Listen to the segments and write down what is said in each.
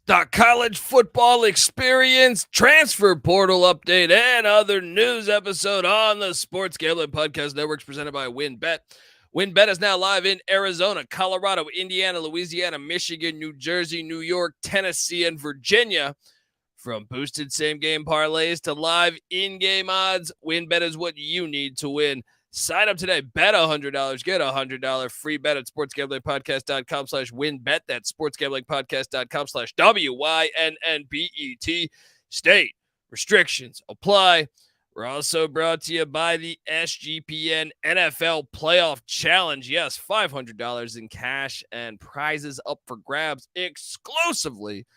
The college football experience, transfer portal update, and other news episode on the Sports Gambling Podcast Network presented by WynnBET. WynnBET is now live in Arizona, Colorado, Indiana, Louisiana, Michigan, New Jersey, New York, Tennessee, and Virginia. From boosted same-game parlays to live in-game odds, WynnBET is what you need to win. Sign up today, bet $100, get $100 free bet at sportsgamblingpodcast.com/wynnbet. That's sportsgamblingpodcast.com/WYNNBET. State restrictions apply. We're also brought to you by the SGPN NFL Playoff Challenge. Yes, $500 in cash and prizes up for grabs exclusively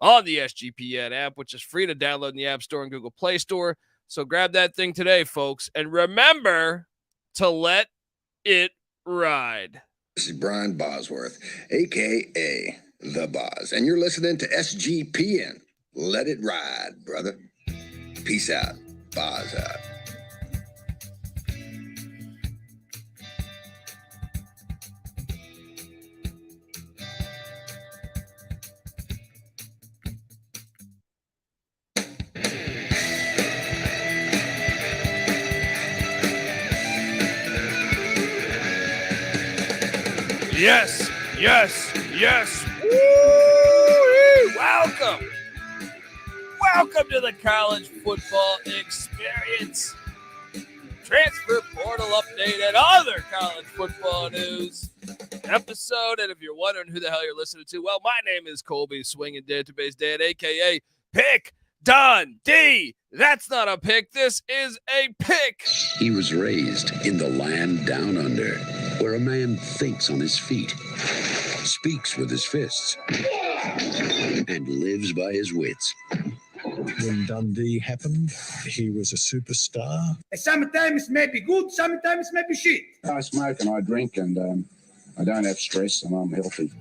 on the SGPN app, which is free to download in the App Store and Google Play Store. So grab that thing today, folks. And remember to let it ride. This is Brian Bosworth, a.k.a. The Boz, and you're listening to SGPN. Let it ride, brother. Peace out. Boz out. Yes, yes, yes. Woo-wee. Welcome to the college football experience. Transfer portal update and other college football news episode. And if you're wondering who the hell you're listening to, well, my name is Colby Swinging Database Dan, a.k.a. Pick Dundee. That's not a pick. This is a pick. He was raised in the land down under, where a man thinks on his feet, speaks with his fists, and lives by his wits. When Dundee happened, he was a superstar. Sometimes it may be good, sometimes it may be shit. I smoke and I drink and I don't have stress and I'm healthy.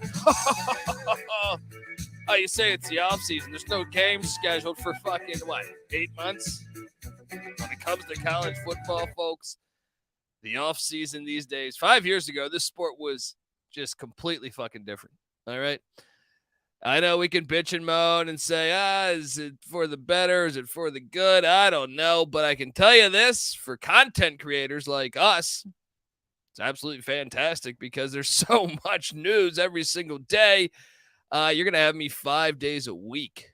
Oh, you say it's the off-season. There's no games scheduled for fucking, 8 months? When it comes to college football, folks, the off-season these days, 5 years ago, this sport was just completely fucking different. All right? I know we can bitch and moan and say, is it for the better? Is it for the good? I don't know. But I can tell you this, for content creators like us, it's absolutely fantastic because there's so much news every single day. You're going to have me 5 days a week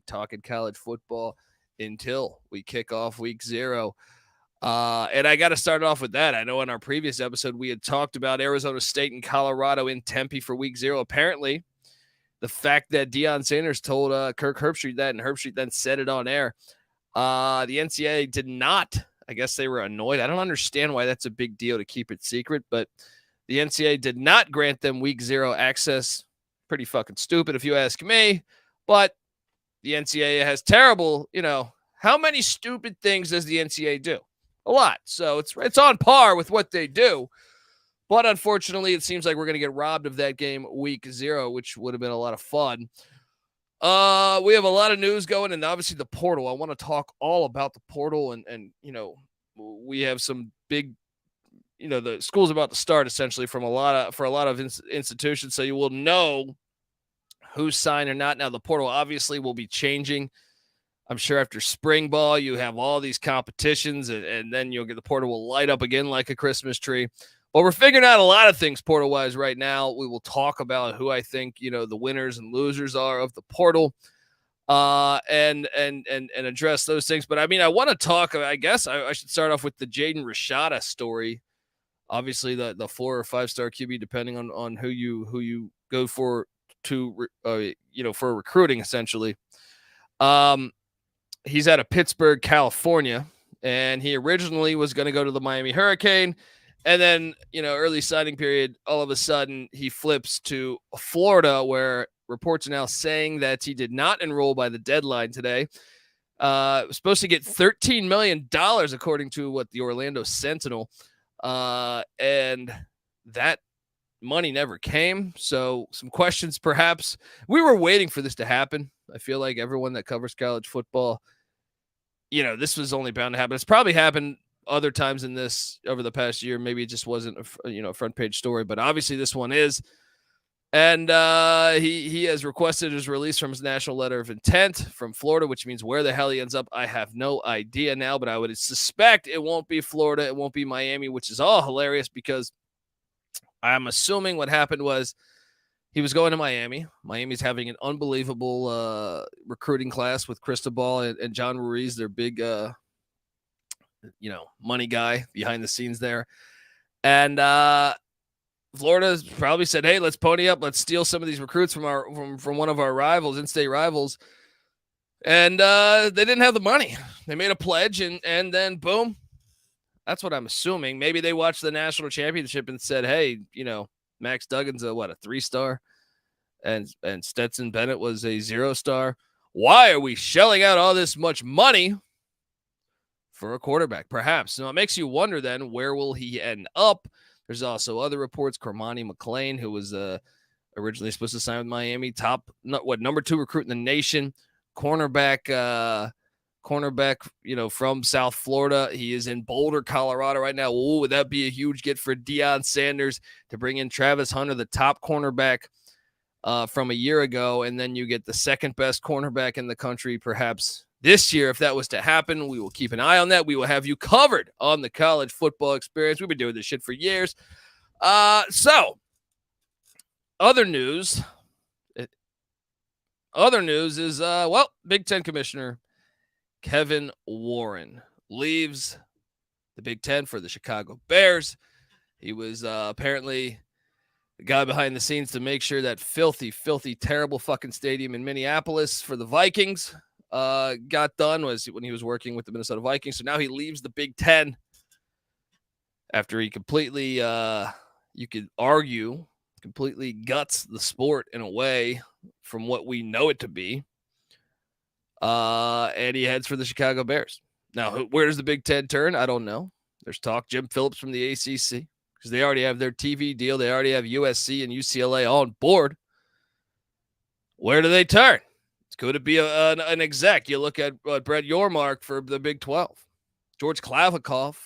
talking college football until we kick off week 0. And I got to start off with that. I know in our previous episode, we had talked about Arizona State and Colorado in Tempe for week 0. Apparently, the fact that Deion Sanders told Kirk Herbstreit that, and Herbstreit then said it on air, the NCAA did not. I guess they were annoyed. I don't understand why that's a big deal to keep it secret, but the NCAA did not grant them week 0 access. Pretty fucking stupid if you ask me, but the NCAA has terrible, how many stupid things does the NCAA do? A lot. So it's on par with what they do. But unfortunately, it seems like we're going to get robbed of that game week 0, which would have been a lot of fun. We have a lot of news going, and obviously the portal. I want to talk all about the portal, and we have some big, the school's about to start essentially for a lot of institutions, so you will know who's signed or not. Now the portal obviously will be changing. I'm sure after spring ball, you have all these competitions, and then the portal will light up again like a Christmas tree. Well, we're figuring out a lot of things portal-wise right now. We will talk about who I think, the winners and losers are of the portal, and address those things. But, I want to talk, I guess I should start off with the Jaden Rashada story. Obviously, the 4 or 5-star QB, depending on who you go for for recruiting, essentially. He's out of Pittsburgh, California, and he originally was going to go to the Miami Hurricane. And then, early signing period, all of a sudden he flips to Florida, where reports are now saying that he did not enroll by the deadline today. Was supposed to get $13 million, according to what the Orlando Sentinel. And that money never came. So some questions, perhaps. We were waiting for this to happen. I feel like everyone that covers college football, this was only bound to happen. It's probably happened other times in this over the past year. Maybe it just wasn't a front page story, but obviously this one is. And he has requested his release from his national letter of intent from Florida, which means where the hell he ends up, I have no idea now, but I would suspect it won't be Florida. It won't be Miami, which is all hilarious because I'm assuming what happened was he was going to Miami. Miami's having an unbelievable recruiting class with Cristobal and John Ruiz, their big, money guy behind the scenes there. And Florida's probably said, hey, let's pony up. Let's steal some of these recruits from one of our rivals, in-state rivals. And they didn't have the money. They made a pledge, and then boom. That's what I'm assuming. Maybe they watched the national championship and said, hey, Max Duggan's a 3-star, and Stetson Bennett was a 0-star. Why are we shelling out all this much money for a quarterback? Perhaps. So it makes you wonder then, where will he end up? There's also other reports. Cormani McClain, who was originally supposed to sign with Miami, number 2 recruit in the nation, cornerback, from South Florida. He is in Boulder, Colorado right now. Ooh, would that be a huge get for Deion Sanders to bring in Travis Hunter, the top cornerback from a year ago, and then you get the second best cornerback in the country, perhaps this year. If that was to happen, we will keep an eye on that. We will have you covered on the college football experience. We've been doing this shit for years. So, other news is, Big Ten Commissioner Kevin Warren leaves the Big Ten for the Chicago Bears. He was apparently the guy behind the scenes to make sure that filthy, terrible fucking stadium in Minneapolis for the Vikings got done was when he was working with the Minnesota Vikings. So now he leaves the Big Ten after he completely, you could argue, completely guts the sport in a way from what we know it to be. And he heads for the Chicago Bears. Now, where does the Big Ten turn? I don't know. There's talk. Jim Phillips from the ACC, because they already have their TV deal. They already have USC and UCLA on board. Where do they turn? Could it be an exec? You look at Brett Yormark for the Big 12. George Klavikov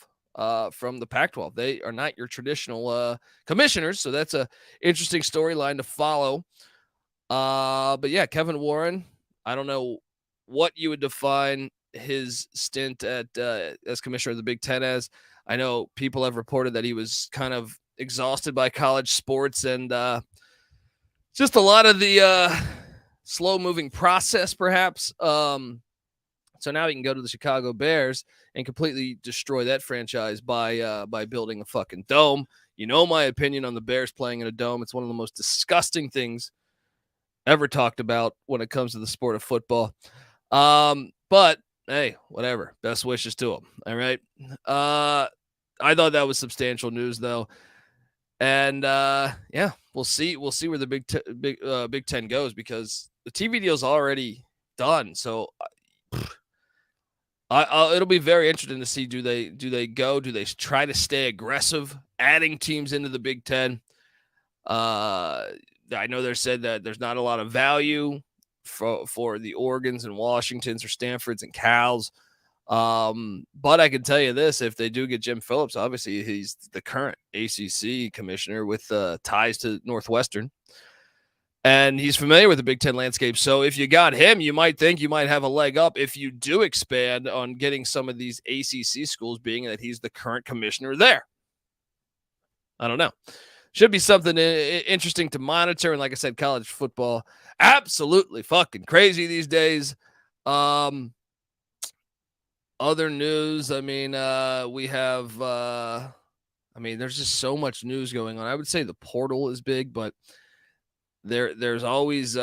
from the Pac-12. They are not your traditional commissioners, so that's an interesting storyline to follow. But yeah, Kevin Warren, I don't know what you would define his stint at as commissioner of the Big Ten as. I know people have reported that he was kind of exhausted by college sports and just a lot of the slow-moving process, perhaps. So now he can go to the Chicago Bears and completely destroy that franchise by building a fucking dome. You know my opinion on the Bears playing in a dome. It's one of the most disgusting things ever talked about when it comes to the sport of football. But hey, whatever. Best wishes to him. All right. I thought that was substantial news, though. And yeah, we'll see where the Big Ten goes, because the TV deal's already done. So it'll be very interesting to see, do they try to stay aggressive, adding teams into the Big Ten? I know they said that there's not a lot of value for the Oregons and Washingtons or Stanfords and Cals. But I can tell you this, if they do get Jim Phillips, obviously he's the current ACC commissioner with ties to Northwestern, and he's familiar with the Big Ten landscape. So if you got him, you might think you might have a leg up if you do expand on getting some of these ACC schools, being that he's the current commissioner there. I don't know. Should be something interesting to monitor. And like I said, college football, absolutely fucking crazy these days. Other news, we have, there's just so much news going on. I would say the portal is big, but there's always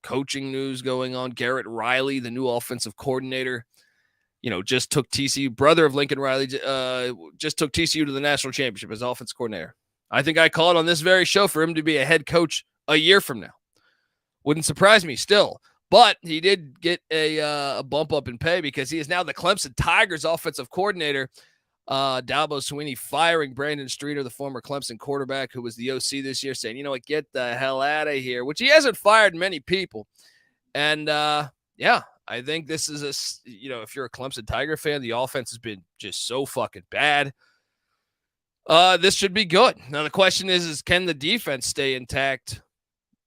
coaching news going on. Garrett Riley, the new offensive coordinator, just took TCU, brother of Lincoln Riley, just took TCU to the national championship as offensive coordinator. I think I called on this very show for him to be a head coach a year from now. Wouldn't surprise me still. But he did get a bump up in pay, because he is now the Clemson Tigers offensive coordinator. Dabo Swinney firing Brandon Streeter, the former Clemson quarterback who was the OC this year, saying, you know what, get the hell out of here, which he hasn't fired many people. And, yeah, I think this is if you're a Clemson Tiger fan, the offense has been just so fucking bad. This should be good. Now, the question is can the defense stay intact?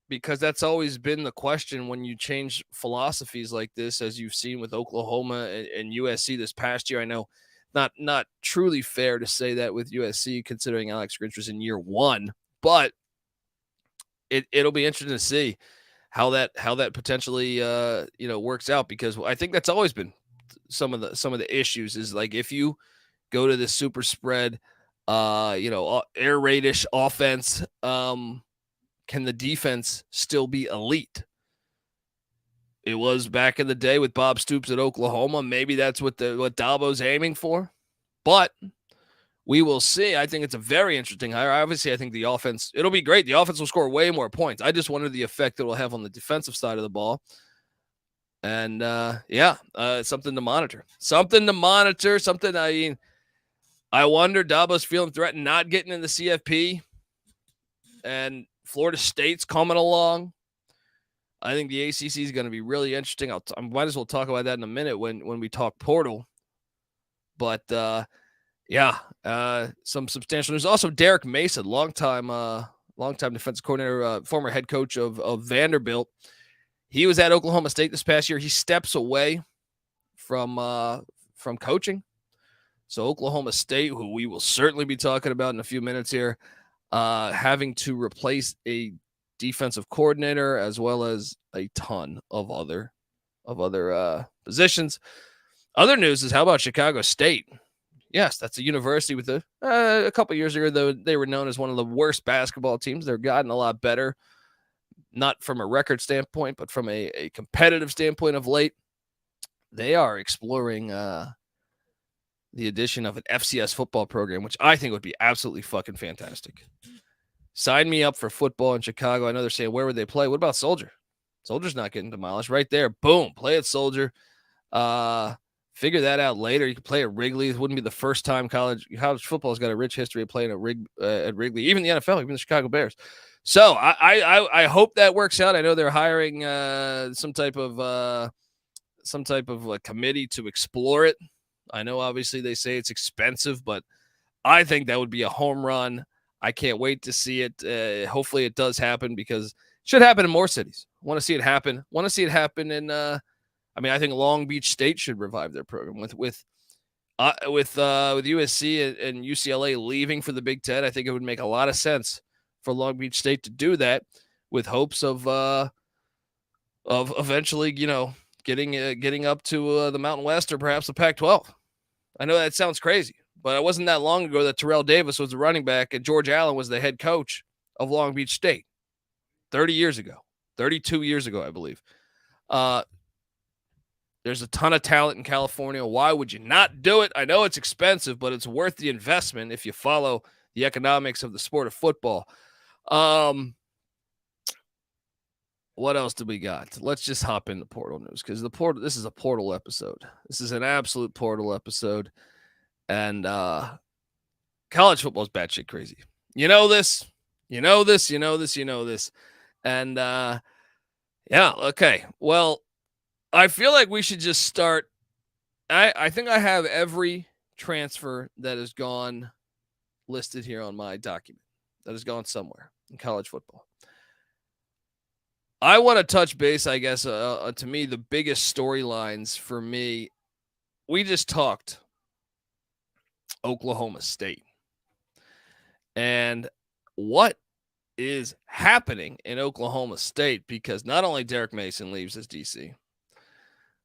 Because that's always been the question when you change philosophies like this, as you've seen with Oklahoma and USC this past year. I know not truly fair to say that with USC, considering Alex Grinch was in year one, but it'll be interesting to see how that potentially works out, because I think that's always been some of the issues is like if you go to the super spread, air raid-ish offense, can the defense still be elite? It was back in the day with Bob Stoops at Oklahoma. Maybe that's what Dabo's aiming for, but we will see. I think it's a very interesting hire. Obviously, I think the offense, it'll be great. The offense will score way more points. I just wonder the effect it will have on the defensive side of the ball. And something to monitor. I wonder, Dabo's feeling threatened not getting in the CFP, and Florida State's coming along. I think the ACC is going to be really interesting. I might as well talk about that in a minute when we talk portal. But some substantial news. Also, Derek Mason, longtime defensive coordinator, former head coach of Vanderbilt. He was at Oklahoma State this past year. He steps away from coaching. So Oklahoma State, who we will certainly be talking about in a few minutes here, having to replace a defensive coordinator as well as a ton of other positions. Other news is, how about Chicago State? Yes, that's a university with a couple years ago, though, they were known as one of the worst basketball teams. They're gotten a lot better, not from a record standpoint, but from a competitive standpoint of late. They are exploring the addition of an FCS football program, which I think would be absolutely fucking fantastic. Sign me up for football in Chicago. I know they're saying, where would they play? What about Soldier? Soldier's not getting demolished. Right there. Boom. Play at Soldier. Figure that out later. You can play at Wrigley. It wouldn't be the first time college football's got a rich history of playing at Wrigley. Even the NFL, even the Chicago Bears. So I hope that works out. I know they're hiring some type of a committee to explore it. I know obviously they say it's expensive, but I think that would be a home run. I can't wait to see it. Hopefully it does happen, because it should happen in more cities. I want to see it happen. In I think Long Beach State should revive their program with USC and UCLA leaving for the Big Ten. I think it would make a lot of sense for Long Beach State to do that, with hopes of eventually, getting up to the Mountain West or perhaps the Pac-12. I know that sounds crazy, but it wasn't that long ago that Terrell Davis was the running back and George Allen was the head coach of Long Beach State. 32 years ago, I believe. There's a ton of talent in California. Why would you not do it? I know it's expensive, but it's worth the investment if you follow the economics of the sport of football. What else do we got? Let's just hop into portal news, because this is a portal episode. This is an absolute portal episode. And college football is batshit crazy. You know this. And okay. Well, I feel like we should just start. I think I have every transfer that has gone listed here on my document that has gone somewhere in college football. I want to touch base, I guess, to me, the biggest storylines for me. We just talked Oklahoma State. And what is happening in Oklahoma State? Because not only Derek Mason leaves as DC,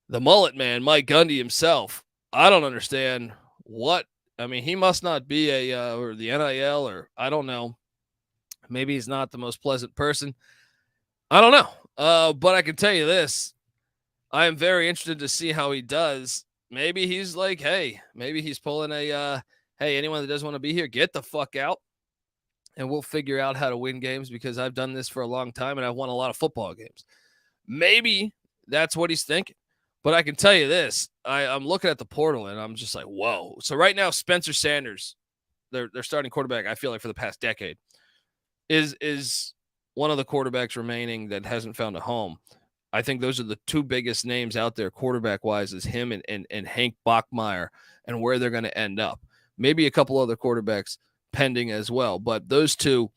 the mullet man, Mike Gundy himself, I don't understand he must not be or the NIL, or I don't know. Maybe he's not the most pleasant person. I don't know. But I can tell you this. I am very interested to see how he does. Maybe he's like, maybe he's pulling hey, anyone that doesn't want to be here, get the fuck out. And we'll figure out how to win games, because I've done this for a long time and I've won a lot of football games. Maybe that's what he's thinking. But I can tell you this. I'm looking at the portal and I'm just like, whoa. So right now, Spencer Sanders, their starting quarterback, I feel like for the past decade, is one of the quarterbacks remaining that hasn't found a home. I think those are the two biggest names out there quarterback-wise, is him and Hank Bachmeier, and where they're going to end up. Maybe a couple other quarterbacks pending as well. But those two,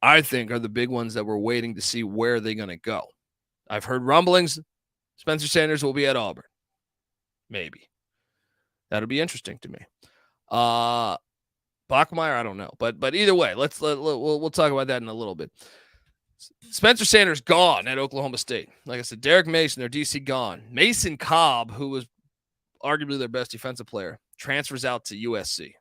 I think, are the big ones that we're waiting to see where they're going to go. I've heard rumblings. Spencer Sanders will be at Auburn. Maybe. That'll be interesting to me. Bachmeier, I don't know. But either way, we'll talk about that in a little bit. Spencer Sanders gone at Oklahoma State. Like I said, Derek Mason, their DC, gone. Mason Cobb, who was arguably their best defensive player, transfers out to USC.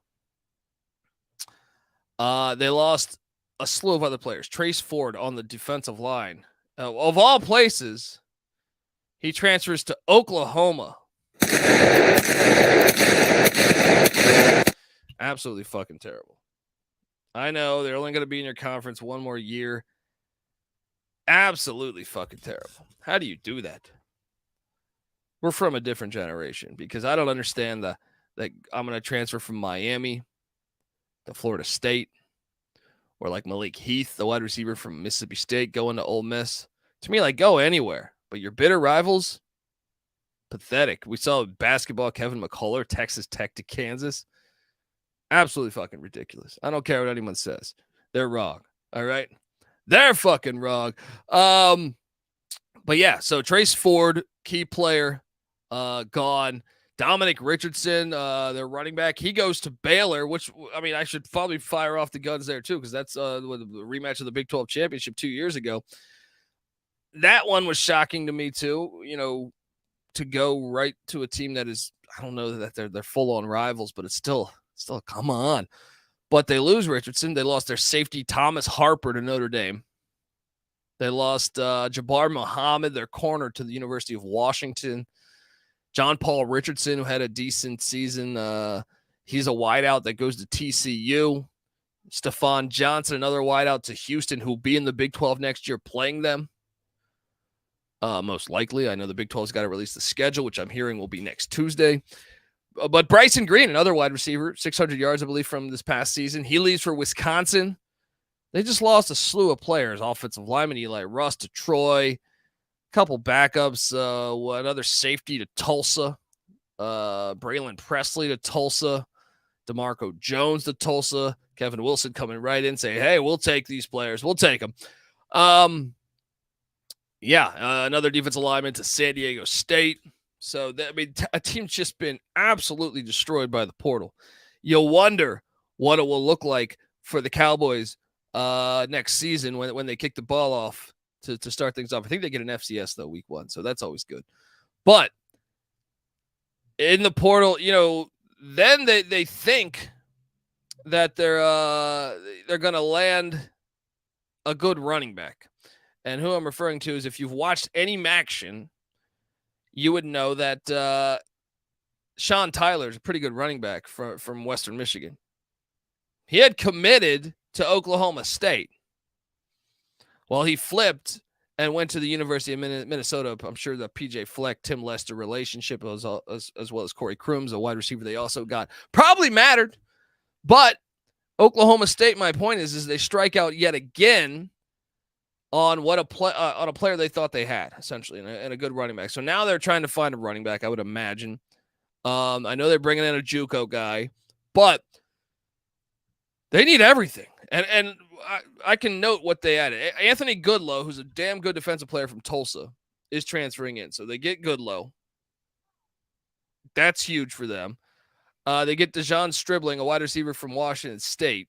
They lost a slew of other players. Trace Ford on the defensive line. Of all places, he transfers to Oklahoma. Absolutely fucking terrible. I know they're only going to be in your conference one more year. Absolutely fucking terrible. How do you do that? We're from a different generation, because I don't understand that I'm going to transfer from Miami to Florida State, or like Malik Heath, the wide receiver from Mississippi State, going to Ole Miss. To me, like, go anywhere. But your bitter rivals, pathetic. We saw basketball, Kevin McCullough, Texas Tech to Kansas. Absolutely fucking ridiculous. I don't care what anyone says. They're wrong. All right? They're fucking wrong. But yeah, so Trace Ford, key player, gone. Dominic Richardson, their running back, he goes to Baylor, which, I mean, I should probably fire off the guns there too, because that's the rematch of the Big 12 championship 2 years ago. That one was shocking to me too, to go right to a team that is, I don't know that they're full-on rivals, but it's still come on. But they lose Richardson. They lost their safety, Thomas Harper, to Notre Dame. They lost Jabbar Muhammad, their corner, to the University of Washington. John Paul Richardson, who had a decent season. He's a wideout that goes to TCU. Stephon Johnson, another wideout, to Houston, who'll be in the Big 12 next year playing them. Most likely. I know the Big 12's got to release the schedule, which I'm hearing will be next Tuesday. But Bryson Green, another wide receiver, 600 yards, I believe, from this past season. He leaves for Wisconsin. They just lost a slew of players. Offensive lineman Eli Russ to Troy. Couple backups. Another safety to Tulsa. Braylon Presley to Tulsa. DeMarco Jones to Tulsa. Kevin Wilson coming right in saying, hey, we'll take these players. We'll take them. Another defensive lineman to San Diego State. So, a team's just been absolutely destroyed by the portal. You'll wonder what it will look like for the Cowboys next season when they kick the ball off to start things off. I think they get an FCS, though, week 1, so that's always good. But in the portal, then they think that they're going to land a good running back. And who I'm referring to is, if you've watched any Maction, you would know that Sean Tyler is a pretty good running back from Western Michigan. He had committed to Oklahoma State. Well, he flipped and went to the University of Minnesota. I'm sure the PJ Fleck, Tim Lester relationship, as well as Corey Crooms, a wide receiver they also got, probably mattered. But Oklahoma State, my point is they strike out yet again on a player they thought they had, essentially, and a good running back. So now they're trying to find a running back, I would imagine. I know they're bringing in a JUCO guy, but they need everything. And I can note what they added. Anthony Goodlow, who's a damn good defensive player from Tulsa, is transferring in. So they get Goodlow. That's huge for them. They get DeJon Stribling, a wide receiver from Washington State.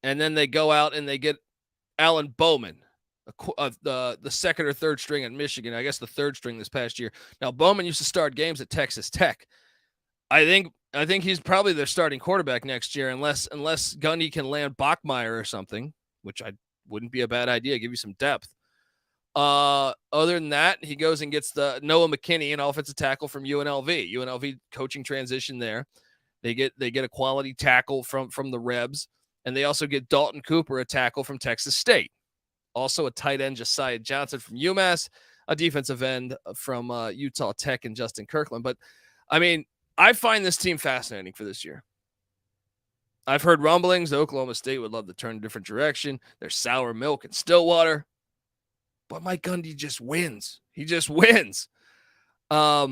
And then they go out and they get Alan Bowman, the second or third string at Michigan. I guess the third string this past year. Now, Bowman used to start games at Texas Tech. I think he's probably their starting quarterback next year, unless Gundy can land Bachmeier or something, which wouldn't be a bad idea. Give you some depth. Other than that, he goes and gets the Noah McKinney, an offensive tackle from UNLV. UNLV coaching transition there. They get a quality tackle from the Rebs, and they also get Dalton Cooper, a tackle from Texas State. Also a tight end, Josiah Johnson from UMass, a defensive end from Utah Tech, and Justin Kirkland. But, I mean, I find this team fascinating for this year. I've heard rumblings that Oklahoma State would love to turn a different direction. There's sour milk in Stillwater. But Mike Gundy just wins. He just wins. I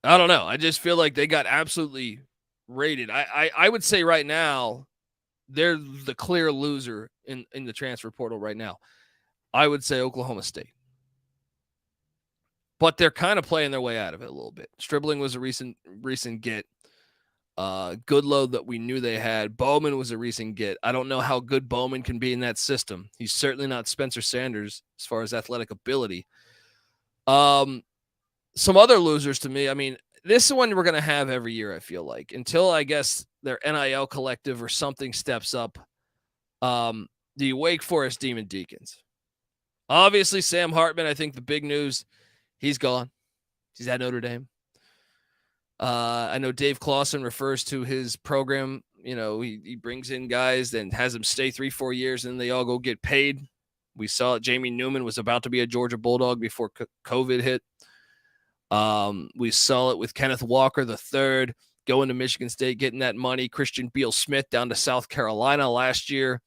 don't know. I just feel like they got absolutely rated. I would say right now they're the clear loser in the transfer portal right now. I would say Oklahoma State. But they're kind of playing their way out of it a little bit. Stribling was a recent get. Goodlow that we knew they had. Bowman was a recent get. I don't know how good Bowman can be in that system. He's certainly not Spencer Sanders as far as athletic ability. Some other losers to me. I mean, this is one we're going to have every year, I feel like, until I guess their NIL collective or something steps up. The Wake Forest Demon Deacons. Obviously, Sam Hartman, I think the big news, he's gone. He's at Notre Dame. I know Dave Clawson refers to his program. You know, he brings in guys and has them stay 3-4 years, and then they all go get paid. We saw it. Jamie Newman was about to be a Georgia Bulldog before COVID hit. We saw it with Kenneth Walker III going to Michigan State, getting that money. Christian Beal-Smith down to South Carolina last year.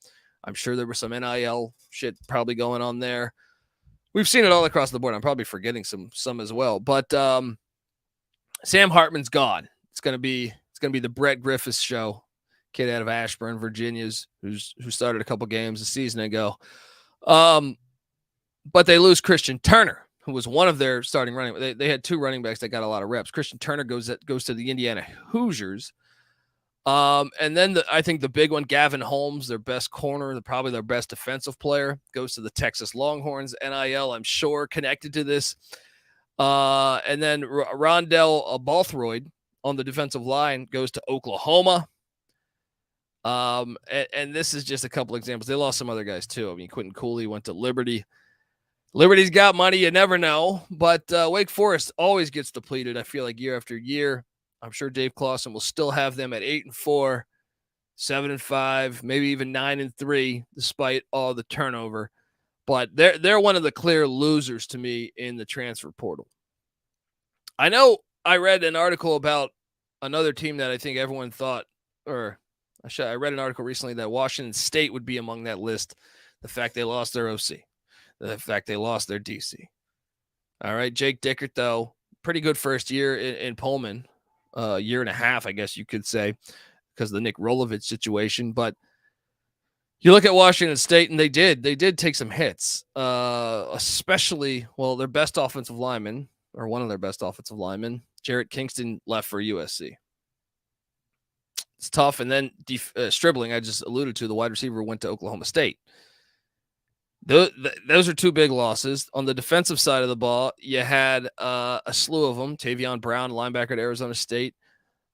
I'm sure there was some NIL shit probably going on there. We've seen it all across the board. I'm probably forgetting some as well. But Sam Hartman's gone. It's gonna be the Brett Griffiths show. Kid out of Ashburn, Virginia, who started a couple games a season ago. But they lose Christian Turner, who was one of their starting running. They had two running backs that got a lot of reps. Christian Turner goes to the Indiana Hoosiers. And then I think the big one, Gavin Holmes, their best corner, probably their best defensive player, goes to the Texas Longhorns. NIL, I'm sure, connected to this. And then Rondell Balthroyd on the defensive line goes to Oklahoma. And this is just a couple examples. They lost some other guys too. I mean, Quentin Cooley went to Liberty. Liberty's got money. You never know. But Wake Forest always gets depleted, I feel like, year after year. I'm sure Dave Clawson will still have them at 8-4, 7-5, maybe even 9-3, despite all the turnover. But they're one of the clear losers to me in the transfer portal. I know I read an article about another team that I think everyone thought, I read an article recently that Washington State would be among that list. The fact they lost their OC, the fact they lost their DC. All right, Jake Dickert, though, pretty good first year in Pullman. Year and a half, I guess you could say, because of the Nick Rolovich situation. But you look at Washington State, and they did take some hits, especially, their best offensive lineman, or one of their best offensive linemen, Jarrett Kingston, left for USC. It's tough. And then Stribling, I just alluded to, the wide receiver, went to Oklahoma State. Those are two big losses. On the defensive side of the ball, you had a slew of them. Tavion Brown, linebacker at Arizona State.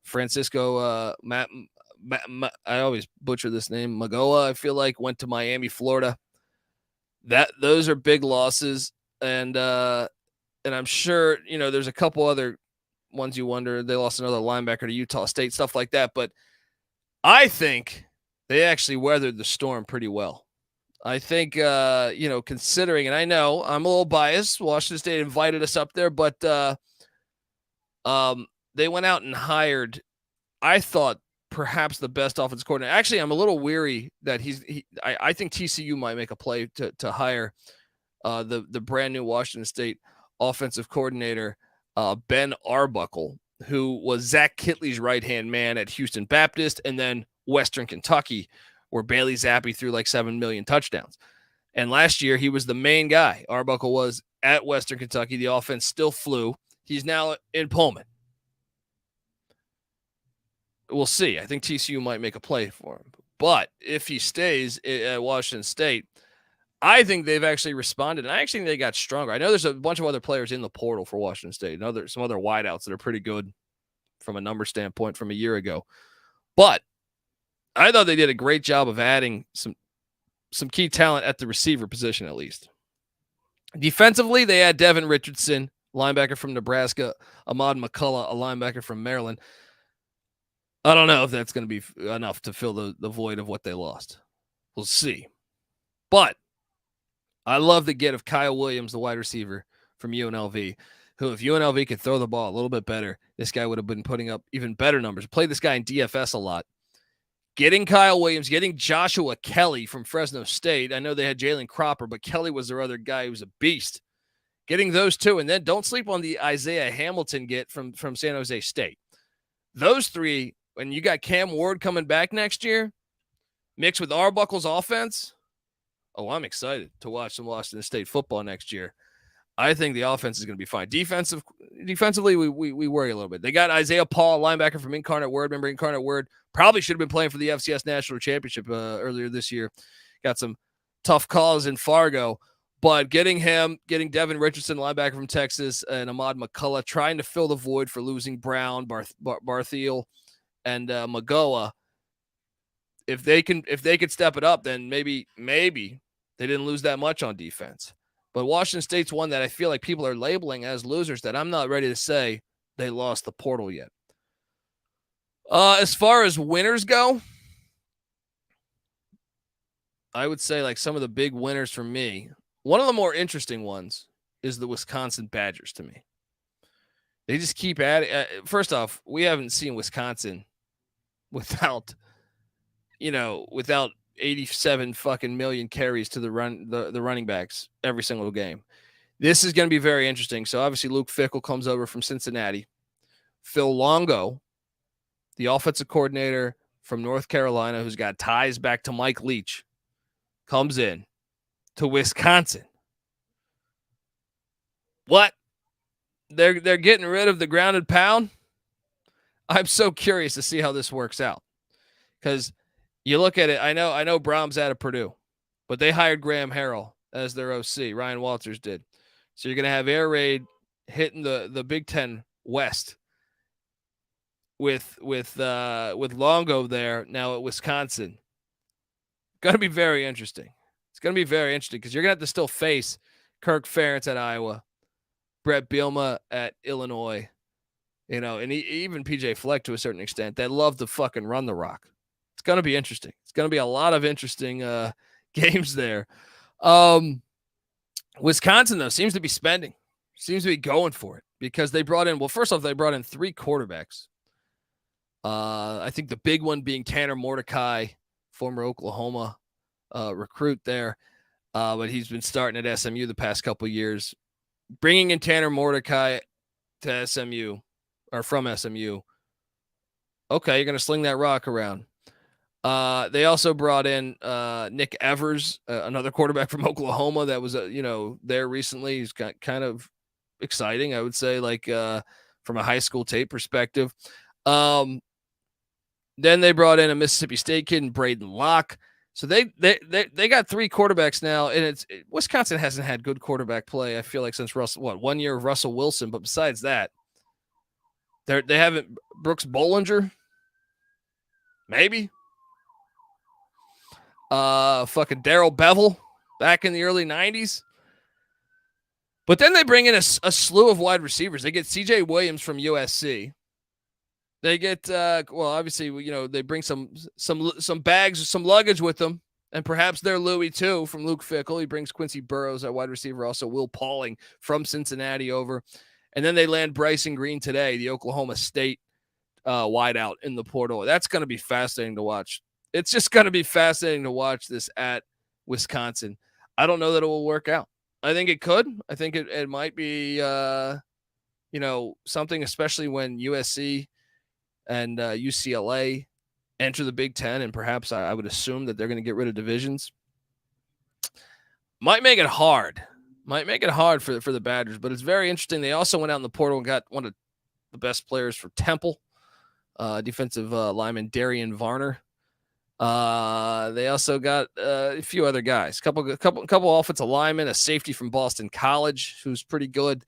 Francisco, I always butcher this name, Magoa, I feel like, went to Miami, Florida. Those are big losses. And I'm sure, there's a couple other ones you wonder. They lost another linebacker to Utah State, stuff like that. But I think they actually weathered the storm pretty well. I think, considering, and I know I'm a little biased, Washington State invited us up there, but they went out and hired, I thought, perhaps the best offensive coordinator. Actually, I'm a little weary that I think TCU might make a play to hire the brand new Washington State offensive coordinator, Ben Arbuckle, who was Zach Kitley's right-hand man at Houston Baptist and then Western Kentucky, where Bailey Zappi threw like 7 million touchdowns. And last year, he was the main guy. Arbuckle was at Western Kentucky. The offense still flew. He's now in Pullman. We'll see. I think TCU might make a play for him. But if he stays at Washington State, I think they've actually responded. And I actually think they got stronger. I know there's a bunch of other players in the portal for Washington State. Some other wideouts that are pretty good from a number standpoint from a year ago. But I thought they did a great job of adding some key talent at the receiver position, at least. Defensively, they had Devin Richardson, linebacker from Nebraska, Ahmad McCullough, a linebacker from Maryland. I don't know if that's going to be enough to fill the void of what they lost. We'll see. But I love the get of Kyle Williams, the wide receiver from UNLV, who, if UNLV could throw the ball a little bit better, this guy would have been putting up even better numbers. Played this guy in DFS a lot. Getting Kyle Williams, getting Joshua Kelly from Fresno State. I know they had Jalen Cropper, but Kelly was their other guy who was a beast. Getting those two, and then don't sleep on the Isaiah Hamilton get from San Jose State. Those three, when you got Cam Ward coming back next year, mixed with Arbuckle's offense. Oh, I'm excited to watch some Washington State football next year. I think the offense is going to be fine. Defensively, we worry a little bit. They got Isaiah Paul, linebacker from Incarnate Word. Remember, Incarnate Word probably should have been playing for the FCS National Championship earlier this year. Got some tough calls in Fargo. But getting Devin Richardson, linebacker from Texas, and Ahmad McCullough, trying to fill the void for losing Brown, Barthiel, and Magoa. If they could step it up, then maybe they didn't lose that much on defense. But Washington State's one that I feel like people are labeling as losers that I'm not ready to say they lost the portal yet. As far as winners go, I would say like some of the big winners for me. One of the more interesting ones is the Wisconsin Badgers to me. They just keep adding. First off, we haven't seen Wisconsin without 87 fucking million carries to the running backs every single game. This is going to be very interesting. So obviously Luke Fickell comes over from Cincinnati. Phil Longo, the offensive coordinator from North Carolina, who's got ties back to Mike Leach, comes in to Wisconsin. What? They're getting rid of the grounded pound? I'm so curious to see how this works out. Because you look at it, I know Brohm's out of Purdue, but they hired Graham Harrell as their OC. Ryan Walters did. So you're going to have air raid hitting the Big Ten West with Longo there now at Wisconsin. Going to be very interesting. It's going to be very interesting because you're going to have to still face Kirk Ferentz at Iowa, Brett Bielema at Illinois, and even PJ Fleck to a certain extent. They love to fucking run the rock. It's going to be interesting. It's going to be a lot of interesting games there. Wisconsin, though, seems to be spending. Seems to be going for it because they brought in, well, first off, they brought in 3 quarterbacks. I think the big one being Tanner Mordecai, former Oklahoma recruit there. But he's been starting at SMU the past couple of years. Bringing in Tanner Mordecai to SMU or from SMU. Okay, you're going to sling that rock around. They also brought in Nick Evers, another quarterback from Oklahoma that was there recently. He's got kind of exciting, I would say, like from a high school tape perspective. Then they brought in a Mississippi State kid and Braden Locke. So they got 3 quarterbacks now, and Wisconsin hasn't had good quarterback play. I feel like since 1 year of Russell Wilson, but besides that, they haven't. Brooks Bollinger, maybe. Fucking Darrell Bevel back in the early 90s. But then they bring in a slew of wide receivers. They get CJ Williams from USC. They get obviously, they bring some bags, some luggage with them, and perhaps they're Louis too from Luke Fickell. He brings Quincy Burrows at wide receiver, also Will Pauling from Cincinnati over. And then they land Bryson Green today, the Oklahoma State wideout in the portal. That's going to be fascinating to watch. It's just going to be fascinating to watch this at Wisconsin. I don't know that it will work out. I think it could. I think it might be, something, especially when USC and UCLA enter the Big Ten, and perhaps I would assume that they're going to get rid of divisions. Might make it hard. For the Badgers, but it's very interesting. They also went out in the portal and got one of the best players for Temple, defensive lineman Darian Varner. They also got a few other guys, couple offensive linemen, a safety from Boston College who's pretty good.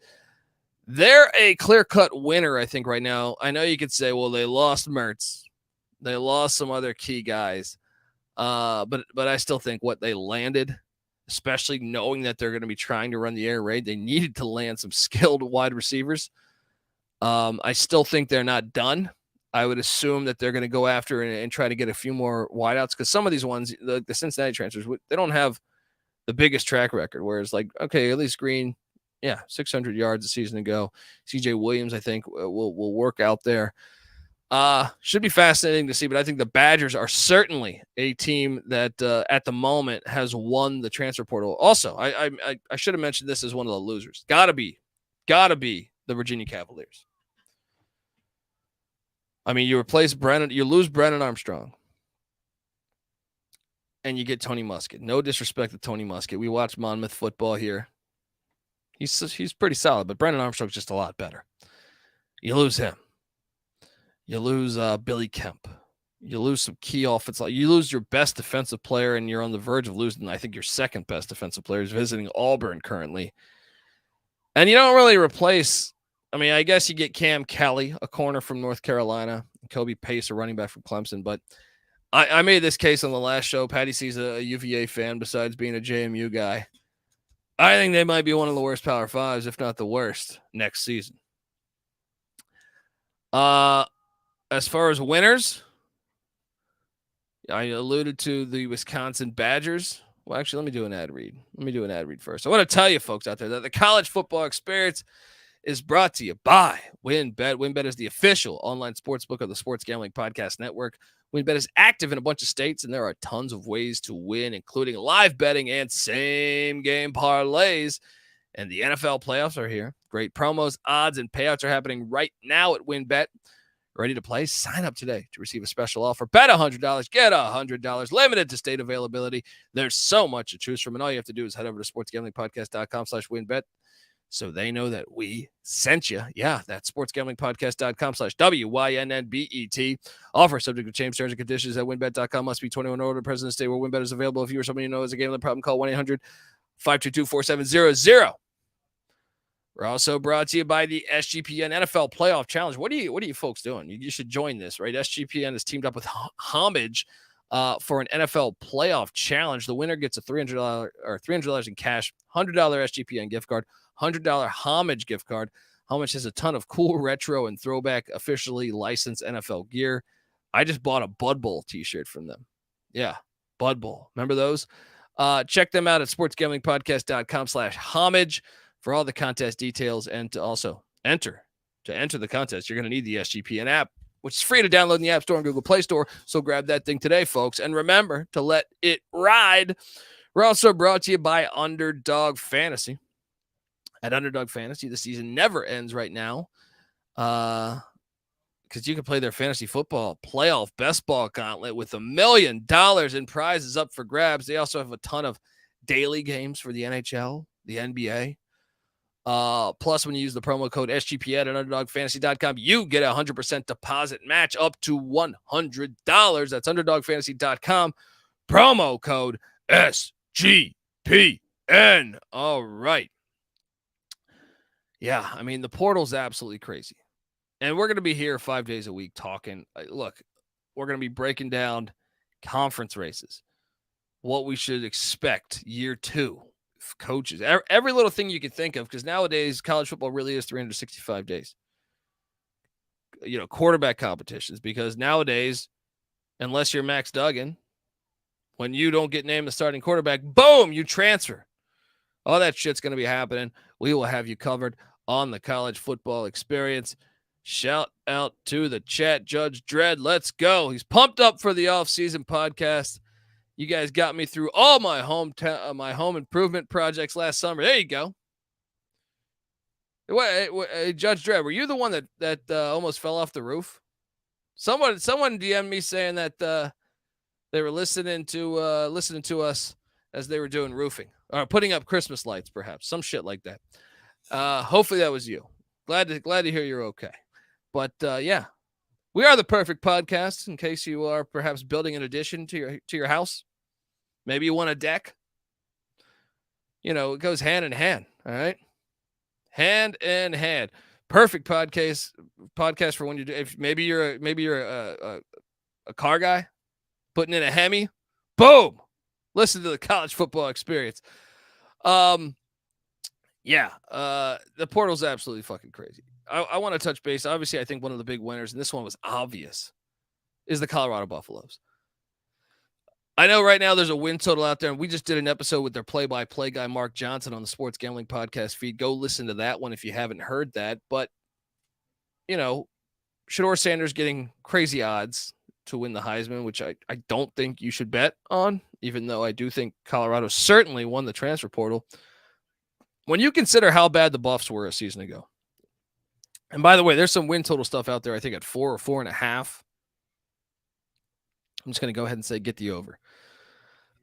They're a clear-cut winner, I think, right now. I know you could say, well, they lost Mertz. They lost some other key guys. But I still think what they landed, especially knowing that they're going to be trying to run the air raid, they needed to land some skilled wide receivers. I still think they're not done. I would assume that they're going to go after and try to get a few more wideouts because some of these ones, the Cincinnati transfers, they don't have the biggest track record. Whereas, like, okay, at least Green, 600 yards a season ago. CJ Williams, I think, will work out there. Should be fascinating to see, but I think the Badgers are certainly a team that at the moment has won the transfer portal. Also, I should have mentioned this as one of the losers. Gotta be the Virginia Cavaliers. I mean, you lose Brennan Armstrong. and you get Tony Muskett. No disrespect to Tony Muskett. We watch Monmouth football here. He's pretty solid, but Brennan Armstrong's just a lot better. You lose him. You lose Billy Kemp. You lose some key offensive. You lose your best defensive player, and you're on the verge of losing, I think, your second best defensive player is visiting Auburn currently. And you don't really replace, I mean, I guess you get Cam Kelly, a corner from North Carolina, and Kobe Pace, a running back from Clemson. But I made this case on the last show. Patty C's a UVA fan besides being a JMU guy. I think they might be one of the worst Power Fives, if not the worst, next season. As far as winners, I alluded to the Wisconsin Badgers. Well, actually, let me do an ad read. First. I want to tell you folks out there that the college football experience is brought to you by WynnBET. WynnBET is the official online sportsbook of the Sports Gambling Podcast Network. WynnBET is active in a bunch of states, and there are tons of ways to win, including live betting and same-game parlays. And the NFL playoffs are here. Great promos, odds, and payouts are happening right now at WynnBET. Ready to play? Sign up today to receive a special offer. Bet $100, get $100, limited to state availability. There's so much to choose from, and all you have to do is head over to sportsgamblingpodcast.com/WynnBET so they know that we sent you. Yeah, that's sportsgamblingpodcast.com/WYNNBET. Offer subject to change, terms and conditions at wynnbet.com. Must be 21 or older. Present in the state where WynnBET is available. If you or someone you know has a gambling problem, call 1-800-522-4700. We're also brought to you by the SGPN NFL Playoff Challenge. What are you folks doing? You should join this, right? SGPN has teamed up with Homage for an NFL Playoff Challenge. The winner gets a $300 in cash, $100 SGPN gift card, $100 Homage gift card. Homage has a ton of cool retro and throwback officially licensed NFL gear. I just bought a Bud Bowl t-shirt from them. Yeah, Bud Bowl. Remember those? Check them out at sportsgamblingpodcast.com/homage. for all the contest details and to also enter the contest. You're going to need the SGPN app, which is free to download in the App Store and Google Play Store. So grab that thing today, folks. And remember to let it ride. We're also brought to you by Underdog Fantasy. At Underdog Fantasy, the season never ends right now because you can play their fantasy football playoff best ball gauntlet with $1 million in prizes up for grabs. They also have a ton of daily games for the NHL, the NBA. Plus, when you use the promo code SGPN at UnderdogFantasy.com, you get a 100% deposit match up to $100. That's UnderdogFantasy.com. Promo code SGPN. All right. Yeah, I mean, the portal's absolutely crazy. And we're going to be here 5 days a week talking. Look, we're going to be breaking down conference races, what we should expect year 2. Coaches, every little thing you can think of, because nowadays college football really is 365 days. Quarterback competitions, because nowadays, unless you're Max Duggan, when you don't get named the starting quarterback, boom, you transfer. All that shit's going to be happening. We will have you covered on the college football experience. Shout out to the chat, Judge Dredd. Let's go. He's pumped up for the off-season podcast. You guys got me through all my home improvement projects last summer. There you go. Wait, Judge Dredd, were you the one that almost fell off the roof? Someone DM'd me saying that they were listening to us as they were doing roofing or putting up Christmas lights, perhaps some shit like that. Hopefully that was you. Glad to hear you're okay. But yeah. We are the perfect podcast in case you are perhaps building an addition to your house. Maybe you want a deck. It goes hand in hand. All right. Hand in hand. Perfect podcast for when you do. If maybe you're a car guy putting in a Hemi. Boom. Listen to the college football experience. Yeah. The portal's absolutely fucking crazy. I want to touch base. Obviously, I think one of the big winners, and this one was obvious, is the Colorado Buffaloes. I know right now there's a win total out there, and we just did an episode with their play-by-play guy, Mark Johnson, on the Sports Gambling Podcast feed. Go listen to that one if you haven't heard that. But, Shedeur Sanders getting crazy odds to win the Heisman, which I don't think you should bet on, even though I do think Colorado certainly won the transfer portal. When you consider how bad the Buffs were a season ago, and by the way, there's some win total stuff out there, I think at 4 or 4.5. I'm just going to go ahead and say get the over.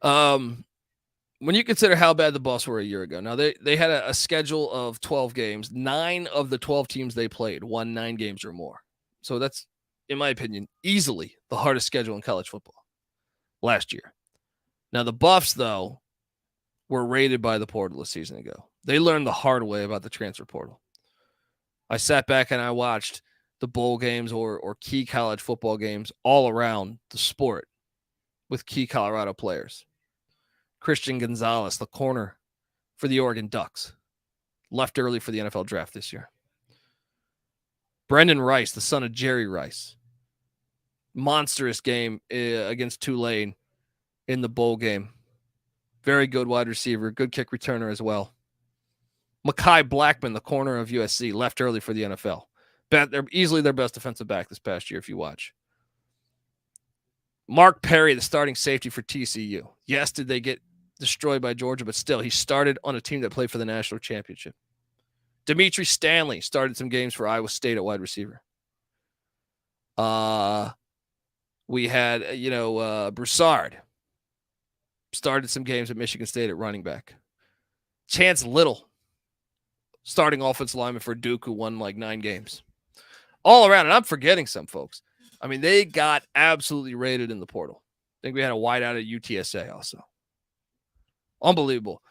When you consider how bad the Buffs were a year ago, now they had a schedule of 12 games. 9 of the 12 teams they played won 9 games or more. So that's, in my opinion, easily the hardest schedule in college football last year. Now the Buffs, though, were raided by the portal a season ago. They learned the hard way about the transfer portal. I sat back and I watched the bowl games or key college football games all around the sport with key Colorado players. Christian Gonzalez, the corner for the Oregon Ducks, left early for the NFL draft this year. Brendan Rice, the son of Jerry Rice, monstrous game against Tulane in the bowl game. Very good wide receiver, good kick returner as well. Mekhi Blackman, the corner of USC, left early for the NFL. They're easily their best defensive back this past year if you watch. Mark Perry, the starting safety for TCU. Yes, did they get destroyed by Georgia, but still, he started on a team that played for the national championship. Dimitri Stanley started some games for Iowa State at wide receiver. We had, Broussard started some games at Michigan State at running back. Chance Little, starting offensive lineman for Duke, who won like 9 games. All around, and I'm forgetting some folks. I mean, they got absolutely raided in the portal. I think we had a wideout at UTSA also. Unbelievable.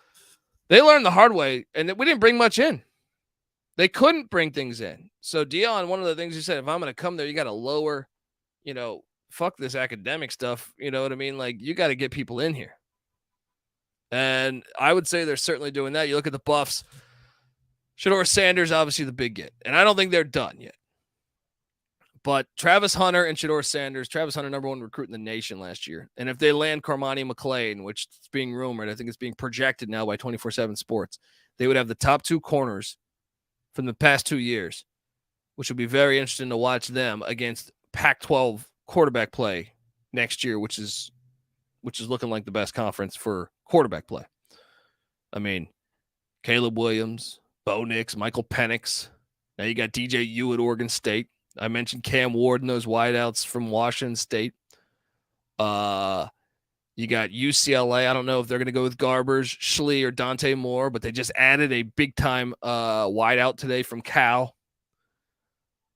They learned the hard way, and we didn't bring much in. They couldn't bring things in. So Deion, one of the things he said, if I'm going to come there, you got to lower, fuck this academic stuff. You know what I mean? Like, you got to get people in here. And I would say they're certainly doing that. You look at the Buffs. Shedeur Sanders, obviously the big get. And I don't think they're done yet. But Travis Hunter and Shedeur Sanders, Travis Hunter, number 1 recruit in the nation last year. And if they land Cormani McClain, which is being rumored, I think it's being projected now by 24/7 Sports, they would have the top 2 corners from the past 2 years, which will be very interesting to watch them against Pac-12 quarterback play next year, which is looking like the best conference for quarterback play. I mean, Caleb Williams, Bo Nix, Michael Penix. Now you got DJU at Oregon State. I mentioned Cam Ward and those wideouts from Washington State. You got UCLA. I don't know if they're going to go with Garbers, Schlee, or Dante Moore, but they just added a big-time wideout today from Cal.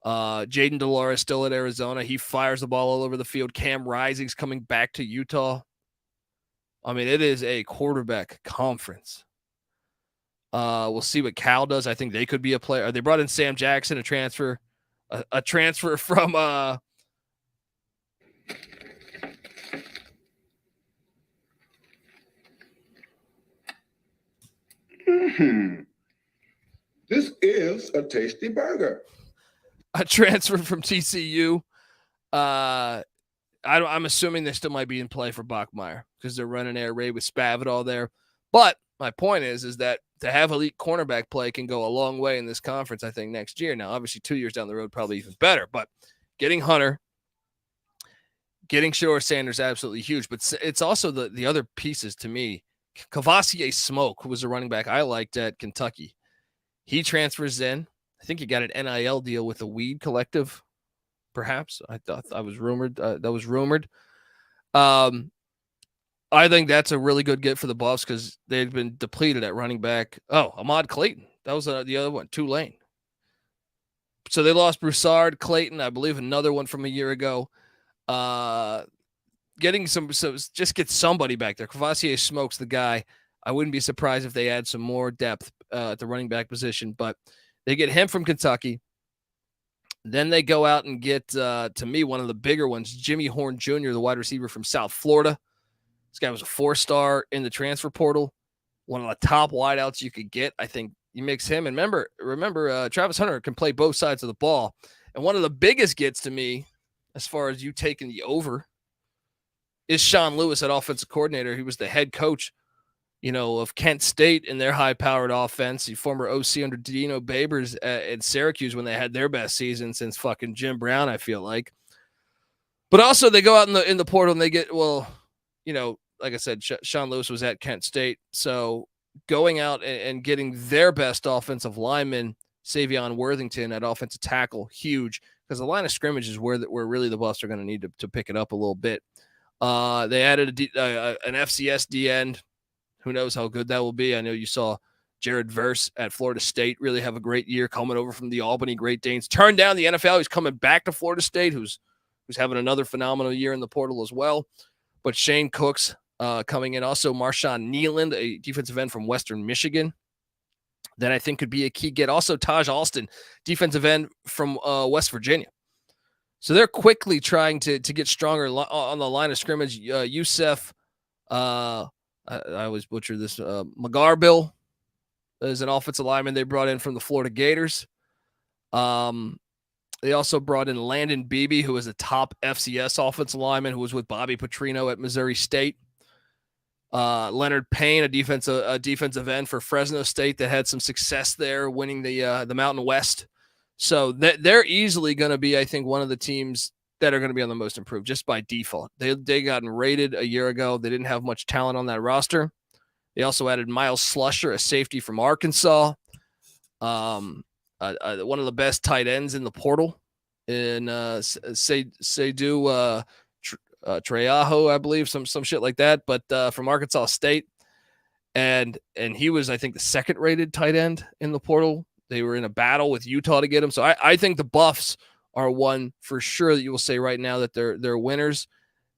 Jaden Delora is still at Arizona. He fires the ball all over the field. Cam Rising's coming back to Utah. I mean, it is a quarterback conference. We'll see what Cal does. I think they could be a player. They brought in Sam Jackson, a transfer from This is a tasty burger. A transfer from TCU. I'm assuming they still might be in play for Bachmeier because they're running air raid with Spavital there. But my point is that to have elite cornerback play can go a long way in this conference, I think, next year. Now, obviously, 2 years down the road, probably even better. But getting Hunter, getting Shedeur Sanders, absolutely huge. But it's also the other pieces to me. Cavassier Smoke, who was a running back I liked at Kentucky. He transfers in. I think he got an NIL deal with the Weed Collective, perhaps. I thought that was rumored. I think that's a really good get for the Buffs because they've been depleted at running back. Oh, Ahmad Clayton. That was the other one, Tulane. So they lost Broussard, Clayton, I believe another one from a year ago. Getting just get somebody back there. Cavassier Smoke's the guy. I wouldn't be surprised if they add some more depth at the running back position, but they get him from Kentucky. Then they go out and get, to me, one of the bigger ones, Jimmy Horn Jr., the wide receiver from South Florida. This guy was a 4-star in the transfer portal, one of the top wideouts you could get. I think you mix him. And remember, Travis Hunter can play both sides of the ball. And one of the biggest gets to me, as far as you taking the over, is Sean Lewis at offensive coordinator. He was the head coach, of Kent State in their high-powered offense. He former OC under Dino Babers at Syracuse when they had their best season since fucking Jim Brown, I feel like. But also they go out in the portal and they get, like I said, Sean Lewis was at Kent State. So going out and getting their best offensive lineman, Savion Worthington, at offensive tackle, huge, because the line of scrimmage is where really the Buffs are going to need to pick it up a little bit. They added an FCS D end. Who knows how good that will be? I know you saw Jared Verse at Florida State really have a great year coming over from the Albany Great Danes. Turned down the NFL. He's coming back to Florida State, who's having another phenomenal year in the portal as well. But Shane Cooks coming in. Also, Marshawn Nealand, a defensive end from Western Michigan, that I think could be a key get. Also, Taj Alston, defensive end from West Virginia. So they're quickly trying to get stronger on the line of scrimmage. Yusef, I always butcher this, McGarbill is an offensive lineman they brought in from the Florida Gators. They also brought in Landon Beebe, who is a top FCS offensive lineman who was with Bobby Petrino at Missouri State. Leonard Payne, a defensive end for Fresno State that had some success there, winning the Mountain West. So they're easily going to be, I think, one of the teams that are going to be on the most improved just by default. They gotten rated a year ago. They didn't have much talent on that roster. They also added Miles Slusher, a safety from Arkansas. One of the best tight ends in the portal in Seydou Treajo, I believe, some shit like that, but from Arkansas State. And he was, I think, the second rated tight end in the portal. They were in a battle with Utah to get him. So I think the Buffs are one for sure that you will say right now that they're winners.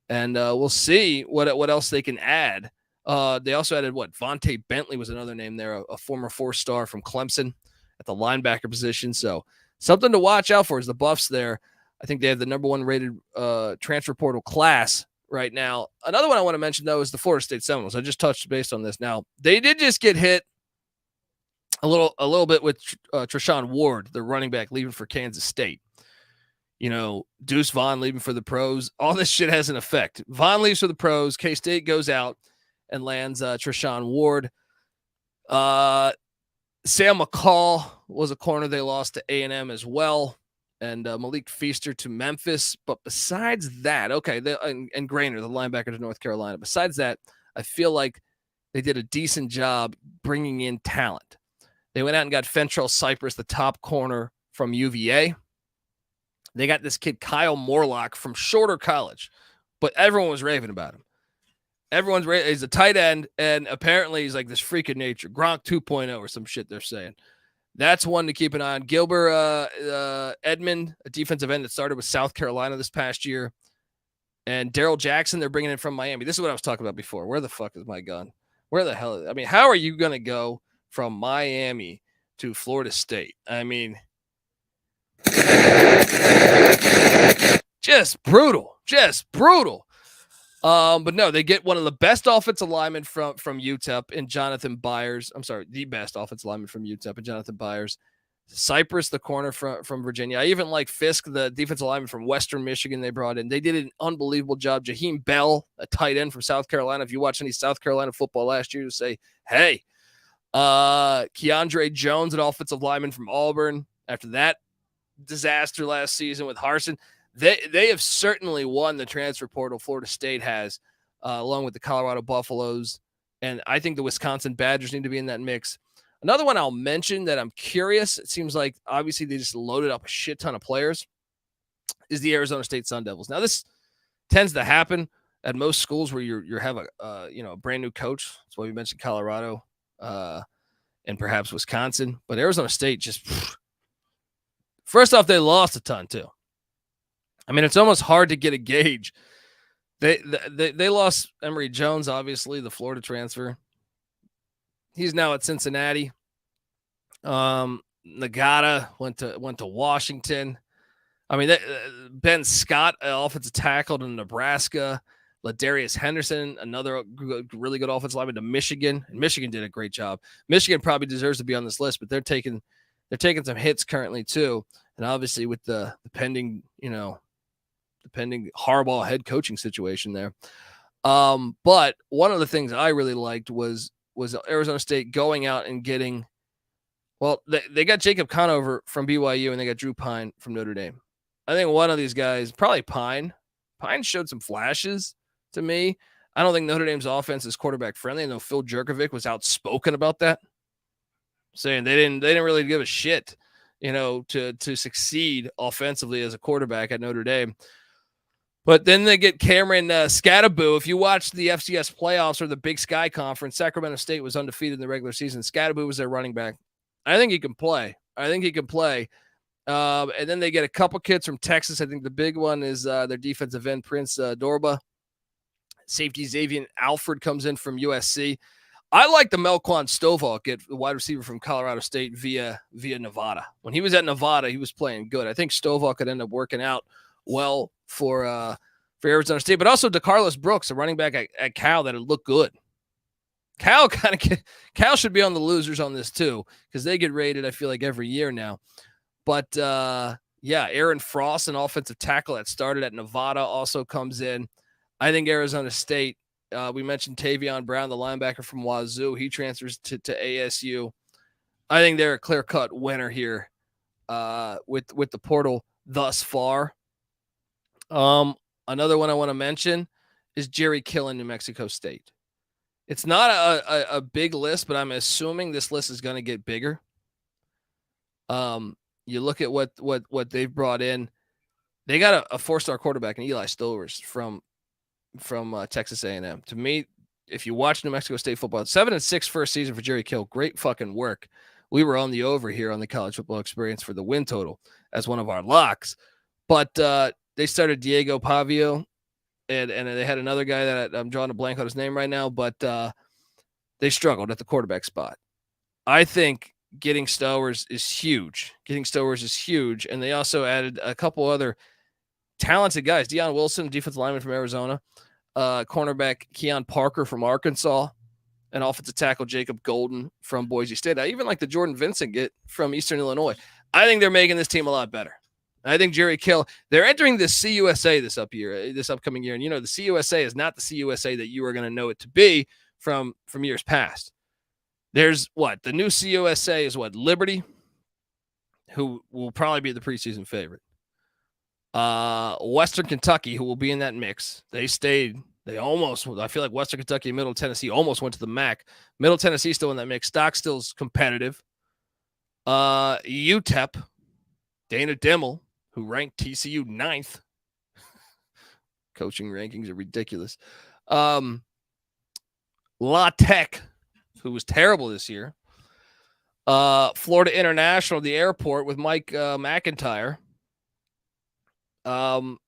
And we'll see what else they can add. They also added Vontae Bentley was another name there, a former 4-star from Clemson at the linebacker position. So something to watch out for is the Buffs there. I think they have the number 1 rated transfer portal class right now. Another one I want to mention, though, is the Florida State Seminoles. I just touched base on this. Now, they did just get hit a little bit with Treshaun Ward, the running back, leaving for Kansas State. You know, Deuce Vaughn leaving for the pros. All this shit has an effect. Vaughn leaves for the pros. K-State goes out and lands Treshaun Ward. Sam McCall was a corner they lost to A&M as well. And Malik Feaster to Memphis. But besides that, okay, and Grainer, the linebacker to North Carolina. Besides that, I feel like they did a decent job bringing in talent. They went out and got Fentrell Cypress, the top corner from UVA. They got this kid, Kyle Morlock, from Shorter College. But everyone was raving about him. He's a tight end, and apparently he's like this freak of nature. Gronk 2.0 or some shit they're saying. That's one to keep an eye on. Gilbert Edmond, a defensive end that started with South Carolina this past year. And Daryl Jackson, they're bringing in from Miami. This is what I was talking about before. Where the fuck is my gun? Where the hell is it? I mean, how are you going to go from Miami to Florida State? I mean, just brutal. But no, they get one of the best offensive linemen from UTEP in Jonathan Byers. I'm sorry, the best offensive lineman from UTEP in Jonathan Byers. Cypress, the corner from Virginia. I even like Fisk, the defensive lineman from Western Michigan they brought in. They did an unbelievable job. Jaheim Bell, a tight end from South Carolina. If you watch any South Carolina football last year, you say, hey. Keandre Jones, an offensive lineman from Auburn. After that disaster last season with Harsin, they have certainly won the transfer portal. Florida State has, along with the Colorado Buffaloes, and I think the Wisconsin Badgers need to be in that mix. Another one I'll mention that I'm curious, it seems like obviously they just loaded up a shit ton of players, is the Arizona State Sun Devils. Now this tends to happen at most schools where you have a brand new coach. That's why we mentioned Colorado and perhaps Wisconsin, but Arizona State just first off, they lost a ton too. I mean, it's almost hard to get a gauge. They lost Emory Jones, obviously, the Florida transfer. He's now at Cincinnati. Nagata went to Washington. I mean, Ben Scott, offensive tackle to Nebraska. Ladarius Henderson, another really good offensive lineman to Michigan. And Michigan did a great job. Michigan probably deserves to be on this list, but they're taking some hits currently too. And obviously with the pending Harbaugh head coaching situation there. But one of the things I really liked was Arizona State going out and getting, well, they got Jacob Conover from BYU and they got Drew Pine from Notre Dame. I think one of these guys, probably Pine showed some flashes to me. I don't think Notre Dame's offense is quarterback friendly. I know Phil Jerkovic was outspoken about that, saying they didn't really give a shit, to succeed offensively as a quarterback at Notre Dame. But then they get Cameron Skattebo. If you watch the FCS playoffs or the Big Sky Conference, Sacramento State was undefeated in the regular season. Skattebo was their running back. I think he can play. And then they get a couple kids from Texas. I think the big one is their defensive end, Prince Dorba. Safety Xavier Alford comes in from USC. I like the Melquan Stovall, the wide receiver from Colorado State via Nevada. When he was at Nevada, he was playing good. I think Stovall could end up working out well for Arizona State, but also DeCarlos Brooks, a running back at Cal that would look good. Cal should be on the losers on this too, because they get rated, I feel like, every year now. But Aaron Frost, an offensive tackle that started at Nevada, also comes in. I think Arizona State, we mentioned Tavion Brown, the linebacker from Wazoo. He transfers to ASU. I think they're a clear-cut winner here with the portal thus far. Another one I want to mention is Jerry Kill in New Mexico State. It's not a big list, but I'm assuming this list is going to get bigger. You look at what they've brought in. They got a 4-star quarterback in Eli Stovers from Texas A&M. To me, if you watch New Mexico State football, 7-6 first season for Jerry Kill. Great fucking work. We were on the over here on the College Football Experience for the win total as one of our locks. But they started Diego Pavio, and they had another guy that I'm drawing a blank on his name right now, but they struggled at the quarterback spot. I think getting Stowers is huge. And they also added a couple other talented guys. Deion Wilson, defensive lineman from Arizona, cornerback Keon Parker from Arkansas, and offensive tackle Jacob Golden from Boise State. I even like the Jordan Vincent get from Eastern Illinois. I think they're making this team a lot better. I think Jerry Kill, they're entering the CUSA this upcoming year. And, the CUSA is not the CUSA that you are going to know it to be from years past. There's the new CUSA is Liberty, who will probably be the preseason favorite. Western Kentucky, who will be in that mix. I feel like Western Kentucky and Middle Tennessee almost went to the MAC. Middle Tennessee still in that mix. Stockstill's competitive. UTEP, Dana Dimmel, who ranked TCU 9th. Coaching rankings are ridiculous. La Tech, who was terrible this year. Florida International, the airport with Mike McIntyre. And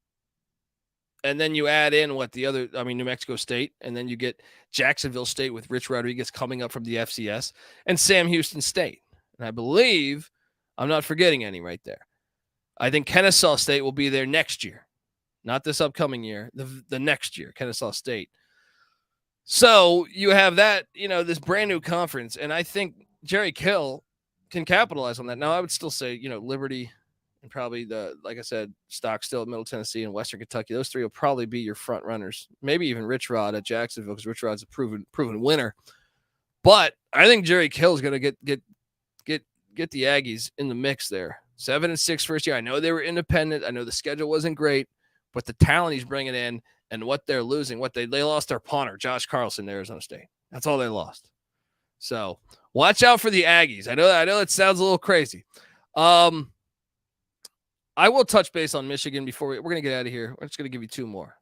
then you add in New Mexico State, and then you get Jacksonville State with Rich Rodriguez coming up from the FCS, and Sam Houston State. And I believe I'm not forgetting any right there. I think Kennesaw State will be there next year, not this upcoming year, the next year, Kennesaw State. So you have that, this brand new conference, and I think Jerry Kill can capitalize on that. Now, I would still say, Liberty and probably like I said, Stockstill at Middle Tennessee and Western Kentucky. Those three will probably be your front runners. Maybe even Rich Rod at Jacksonville, because Rich Rod's a proven winner. But I think Jerry Kill is going to get the Aggies in the mix there. 7-6 first year. I know they were independent. I know the schedule wasn't great, but the talent he's bringing in and what they're losing, they lost their punter, Josh Carlson, to Arizona State. That's all they lost. So watch out for the Aggies. I know that sounds a little crazy. I will touch base on Michigan before we're going to get out of here. We're just going to give you two more.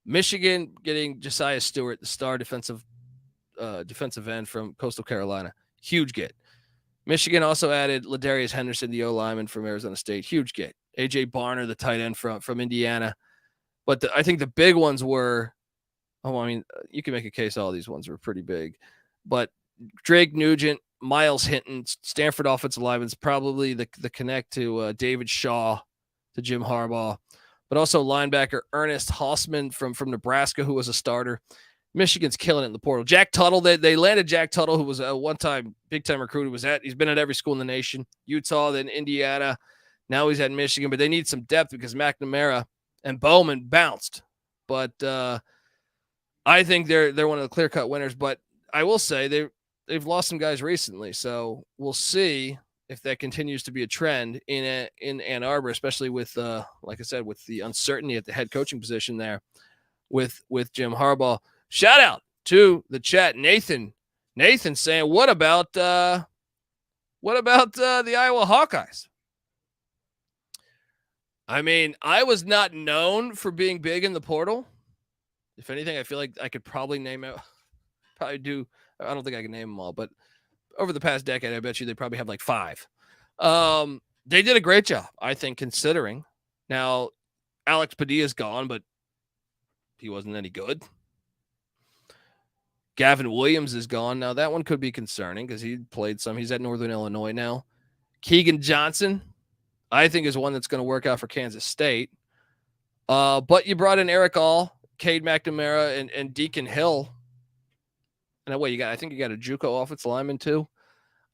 Michigan getting Josiah Stewart, the star defensive end from Coastal Carolina. Huge get. Michigan also added Ladarius Henderson, the O-lineman from Arizona State. Huge get. A.J. Barner, the tight end from Indiana. But I think the big ones were, you can make a case all these ones were pretty big. But Drake Nugent, Miles Hinton, Stanford offensive lineman's probably the connect to David Shaw, to Jim Harbaugh. But also linebacker Ernest Hausman from Nebraska, who was a starter. Michigan's killing it in the portal. Jack Tuttle, they landed Jack Tuttle, who was a one-time big-time recruit. He's been at every school in the nation. Utah, then Indiana. Now he's at Michigan, but they need some depth because McNamara and Bowman bounced. But I think they're one of the clear-cut winners. But I will say they've lost some guys recently, so we'll see if that continues to be a trend in Ann Arbor, especially with, like I said, with the uncertainty at the head coaching position there with Jim Harbaugh. Shout out to the chat, Nathan saying, what about the Iowa Hawkeyes? I mean, I was not known for being big in the portal. If anything, I feel like I could probably name it. Probably do. I don't think I can name them all, but over the past decade, I bet you they probably have like 5. They did a great job, I think, considering. Now, Alex Padilla's gone, but he wasn't any good. Gavin Williams is gone. Now, that one could be concerning because he played some. He's at Northern Illinois now. Keegan Johnson, I think, is one that's going to work out for Kansas State. But you brought in Eric All, Cade McNamara, and Deacon Hill. And wait, I think you got a JUCO offensive lineman too.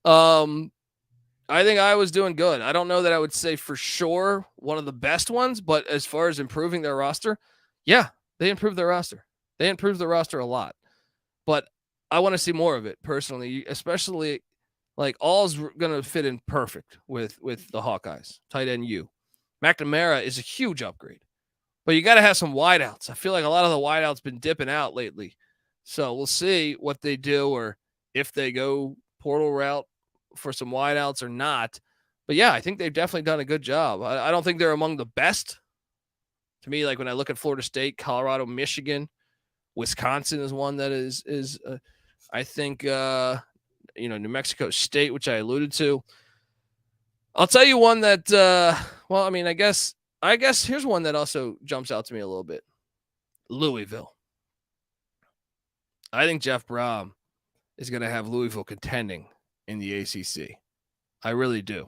I think I was doing good. I don't know that I would say for sure one of the best ones, but as far as improving their roster, yeah, they improved their roster. They improved the roster a lot. But I want to see more of it personally, especially like All's going to fit in perfect with the Hawkeyes. Tight end U. McNamara is a huge upgrade. But you got to have some wideouts. I feel like a lot of the wideouts been dipping out lately. So we'll see what they do or if they go portal route for some wideouts or not. But yeah, I think they've definitely done a good job. I don't think they're among the best. To me, like when I look at Florida State, Colorado, Michigan, Wisconsin is one that is I think, New Mexico State, which I alluded to. I'll tell you one that, I guess here's one that also jumps out to me a little bit. Louisville. I think Jeff Brohm is going to have Louisville contending in the ACC. I really do.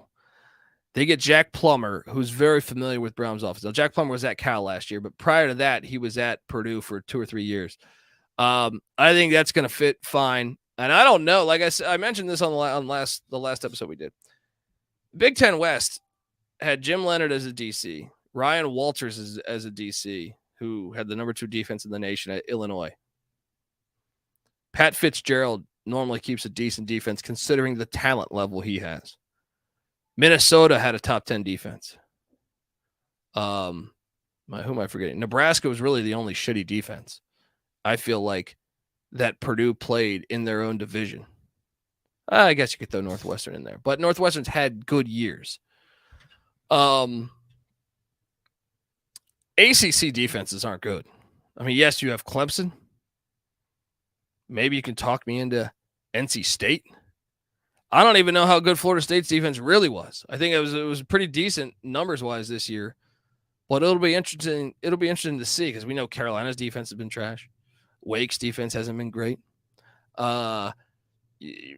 They get Jack Plummer, who's very familiar with Brohm's offense. Now, Jack Plummer was at Cal last year, but prior to that, he was at Purdue for 2 or 3 years. I think that's going to fit fine. And I don't know. Like I said, I mentioned this on the last episode we did. Big Ten West had Jim Leonard as a DC, Ryan Walters as a DC, who had the number 2 defense in the nation at Illinois. Pat Fitzgerald normally keeps a decent defense considering the talent level he has. Minnesota had a top 10 defense. Who am I forgetting? Nebraska was really the only shitty defense, I feel like, that Purdue played in their own division. I guess you could throw Northwestern in there, but Northwestern's had good years. ACC defenses aren't good. I mean, yes, you have Clemson. Maybe you can talk me into NC State. I don't even know how good Florida State's defense really was. I think it was pretty decent numbers-wise this year, but it'll be interesting. It'll be interesting to see because we know Carolina's defense has been trash. Wake's defense hasn't been great.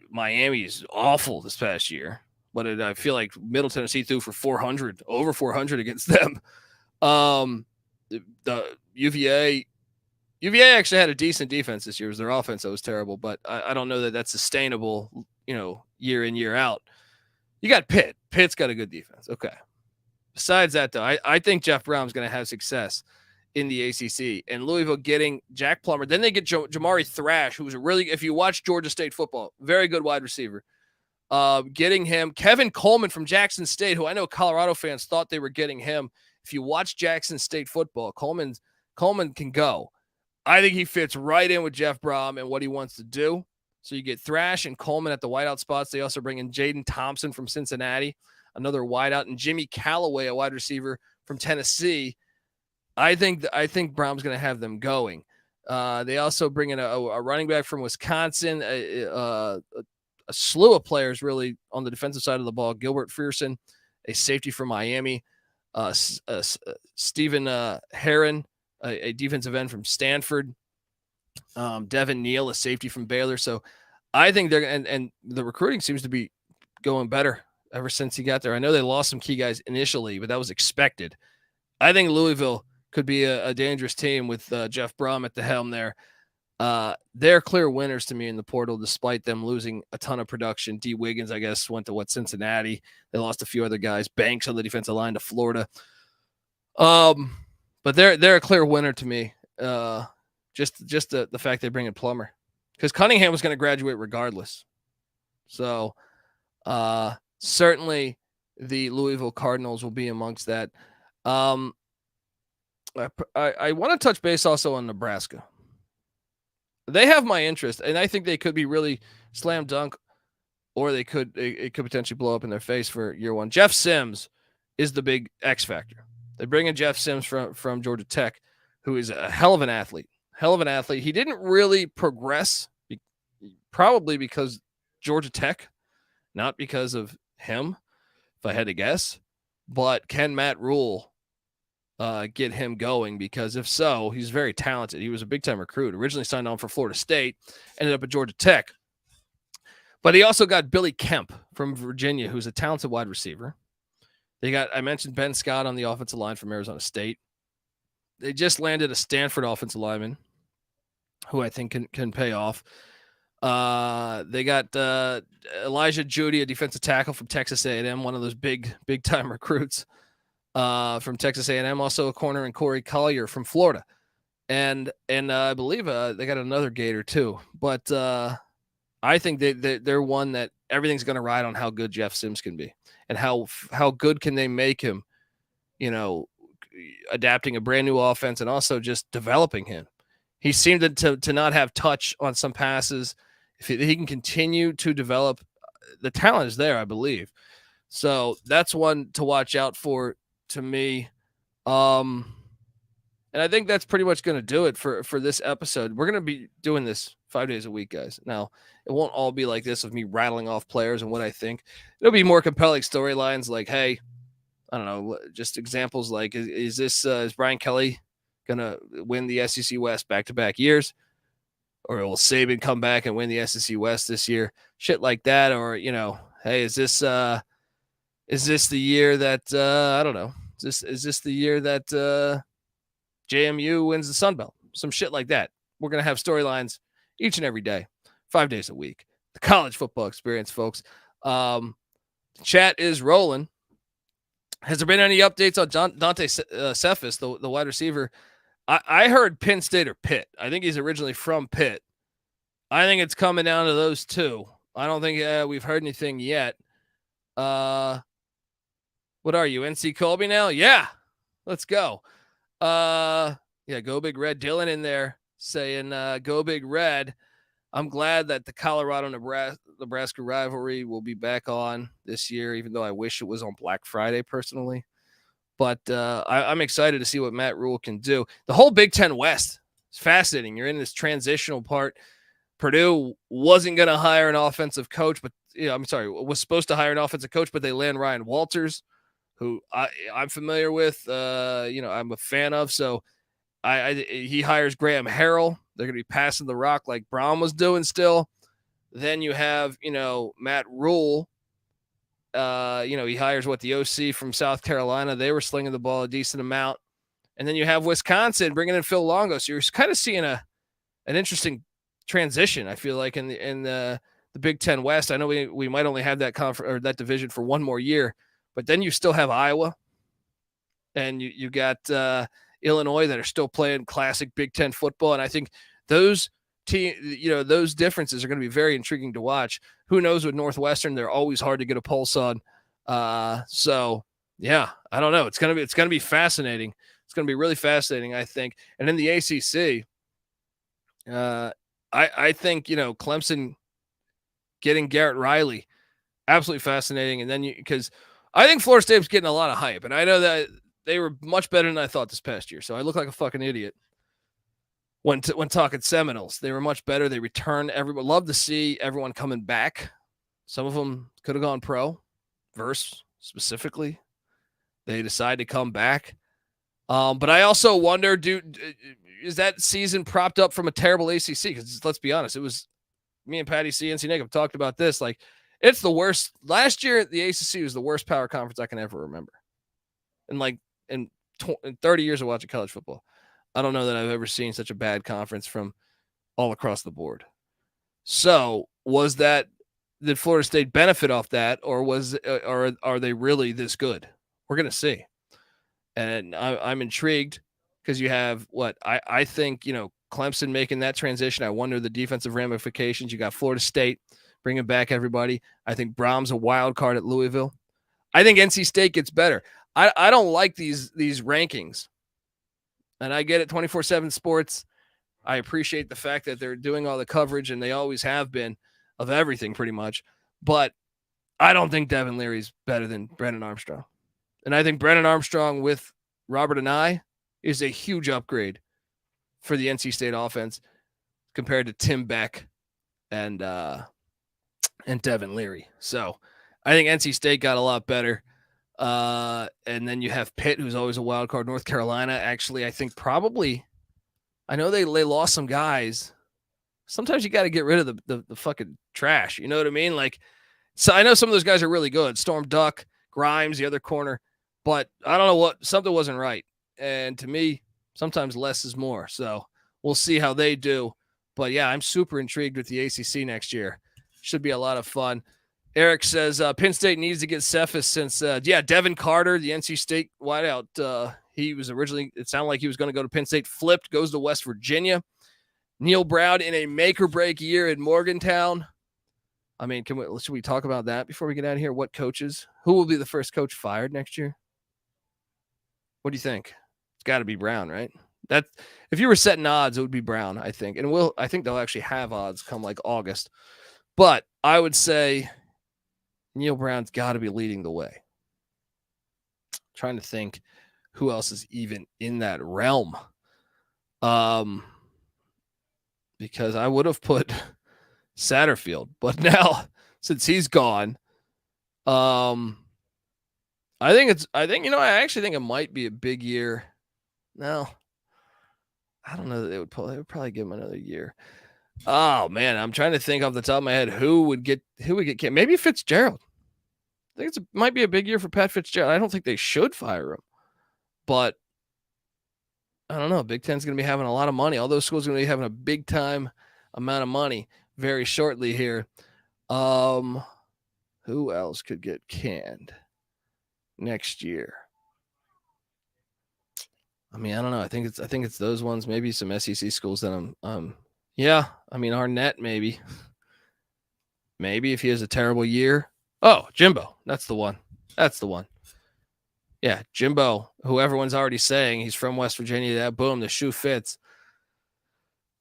Miami's awful this past year, but I feel like Middle Tennessee threw for over 400 against them. The UVA actually had a decent defense this year. It was their offense that was terrible, but I don't know that that's sustainable, year in, year out. You got Pitt. Pitt's got a good defense. Okay. Besides that, though, I think Jeff Brohm's going to have success in the ACC. And Louisville getting Jack Plummer. Then they get Jamari Thrash, who's if you watch Georgia State football, very good wide receiver. Getting him. Kevin Coleman from Jackson State, who I know Colorado fans thought they were getting him. If you watch Jackson State football, Coleman can go. I think he fits right in with Jeff Brohm and what he wants to do. So you get Thrash and Coleman at the wideout spots. They also bring in Jaden Thompson from Cincinnati, another wideout, and Jimmy Callaway, a wide receiver from Tennessee. I think Brohm's going to have them going. They also bring in a running back from Wisconsin, a slew of players really on the defensive side of the ball. Gilbert Frierson, a safety from Miami. Stephen Herron, a defensive end from Stanford. Devin Neal, a safety from Baylor. So I think they're and the recruiting seems to be going better ever since he got there. I know they lost some key guys initially, but that was expected. I think Louisville could be a dangerous team with Jeff Brohm at the helm there. They're clear winners to me in the portal, despite them losing a ton of production. D. Wiggins, I guess, went to Cincinnati. They lost a few other guys. Banks on the defensive line to Florida. But they're a clear winner to me. Just the fact they bring in Plummer, because Cunningham was going to graduate regardless. So certainly the Louisville Cardinals will be amongst that. I want to touch base also on Nebraska. They have my interest, and I think they could be really slam dunk, or it could potentially blow up in their face for year one. Jeff Sims is the big X factor. They bring in Jeff Sims from Georgia Tech, who is a hell of an athlete. He didn't really progress, probably because Georgia Tech, not because of him, if I had to guess. But can Matt Rule get him going? Because if so, he's very talented. He was a big-time recruit. Originally signed on for Florida State, ended up at Georgia Tech. But he also got Billy Kemp from Virginia, who's a talented wide receiver. I mentioned Ben Scott on the offensive line from Arizona State. They just landed a Stanford offensive lineman who I think can pay off. They got Elijah Judy, a defensive tackle from Texas A&M, one of those big-time recruits from Texas A&M. Also a corner in Corey Collier from Florida. And I believe they got another Gator too. But I think they're one that everything's going to ride on how good Jeff Sims can be and how good can they make him, adapting a brand new offense and also just developing him. He seemed to not have touch on some passes. If he can continue to develop, the talent is there, I believe. So that's one to watch out for to me. And I think that's pretty much going to do it for this episode. We're going to be doing this 5 days a week, guys. Now, it won't all be like this of me rattling off players and what I think. It'll be more compelling storylines like, hey, I don't know, just examples like, is Brian Kelly going to win the SEC West back-to-back years? Or will Saban come back and win the SEC West this year? Shit like that. Or, hey, is this the year that, I don't know, is this the year that JMU wins the Sun Belt? Some shit like that. We're going to have storylines each and every day, 5 days a week. The college football experience, folks. Chat is rolling. Has there been any updates on Dante Cephas, the wide receiver? I heard Penn State or Pitt. I think he's originally from Pitt. I think it's coming down to those two. I don't think we've heard anything yet. What are you, NC Colby now? Yeah, let's go. Yeah, go Big Red. Dylan in there saying go Big Red. I'm glad that the Colorado-Nebraska rivalry will be back on this year, even though I wish it was on Black Friday personally. But I'm excited to see what Matt Rule can do. The whole Big Ten West is fascinating. You're in this transitional part. Purdue wasn't going to hire an offensive coach, but was supposed to hire an offensive coach, but they land Ryan Walters, who I'm familiar with. I'm a fan of. So he hires Graham Harrell. They're going to be passing the rock like Brohm was doing still. Then you have, Matt Rule. He hires the OC from South Carolina. They were slinging the ball a decent amount. And then you have Wisconsin bringing in Phil Longo. So you're kind of seeing an interesting transition, I feel like, in the Big Ten West. I know we might only have that conference or that division for one more year, but then you still have Iowa and you got Illinois that are still playing classic Big Ten football. And I think those those differences are going to be very intriguing to watch. Who knows with Northwestern? They're always hard to get a pulse on. So yeah, I don't know. It's going to be fascinating. It's going to be really fascinating, I think. And in the ACC, I think, Clemson getting Garrett Riley, absolutely fascinating. And then because I think Florida State's getting a lot of hype, and I know that they were much better than I thought this past year. So I look like a fucking idiot when talking Seminoles. They were much better. They returned. Everyone love to see everyone coming back. Some of them could have gone pro. Verse specifically, they decide to come back. But I also wonder, is that season propped up from a terrible ACC? Because let's be honest, it was me and Patty C. NC Nick have talked about this. Like, it's the worst. Last year, the ACC was the worst power conference I can ever remember. And in 30 years of watching college football, I don't know that I've ever seen such a bad conference from all across the board. So did Florida State benefit off that, or are they really this good? We're going to see. And I'm intrigued because you have I think, Clemson making that transition. I wonder the defensive ramifications. You got Florida State bringing back everybody. I think Brohm's a wild card at Louisville. I think NC State gets better. I don't like these rankings. And I get it, 24/7 Sports. I appreciate the fact that they're doing all the coverage, and they always have been, of everything pretty much. But I don't think Devin Leary is better than Brennan Armstrong. And I think Brennan Armstrong with Robert Anae is a huge upgrade for the NC State offense compared to Tim Beck and Devin Leary. So I think NC State got a lot better. And then you have Pitt, who's always a wild card. North Carolina, actually, I think probably, I know they lost some guys. Sometimes you got to get rid of the fucking trash. You know what I mean? Like, so I know some of those guys are really good. Storm Duck, Grimes, the other corner, but I don't know something wasn't right. And to me, sometimes less is more. So we'll see how they do. But yeah, I'm super intrigued with the ACC next year. Should be a lot of fun. Eric says Penn State needs to get Cephas since, Devin Carter, the NC State wideout, he was originally, it sounded like he was going to go to Penn State, flipped, goes to West Virginia. Neil Brown in a make-or-break year in Morgantown. I mean, should we talk about that before we get out of here? What coaches? Who will be the first coach fired next year? What do you think? It's got to be Brown, right? That if you were setting odds, it would be Brown, I think. And I think they'll actually have odds come like August. But I would say Neil Brown's got to be leading the way. Trying to think who else is even in that realm. Because I would have put Satterfield, but now since he's gone, I actually think it might be a big year. No, I don't know that they would probably give him another year. Oh man, I'm trying to think off the top of my head who would get maybe Fitzgerald. I think it might be a big year for Pat Fitzgerald. I don't think they should fire him, but I don't know. Big Ten's going to be having a lot of money. All those schools are going to be having a big time amount of money very shortly here. Who else could get canned next year? I mean, I don't know. I think it's those ones. Maybe some SEC schools that yeah. I mean, Arnett maybe if he has a terrible year. Oh, Jimbo. That's the one. Yeah, Jimbo, who everyone's already saying he's from West Virginia. That boom, the shoe fits.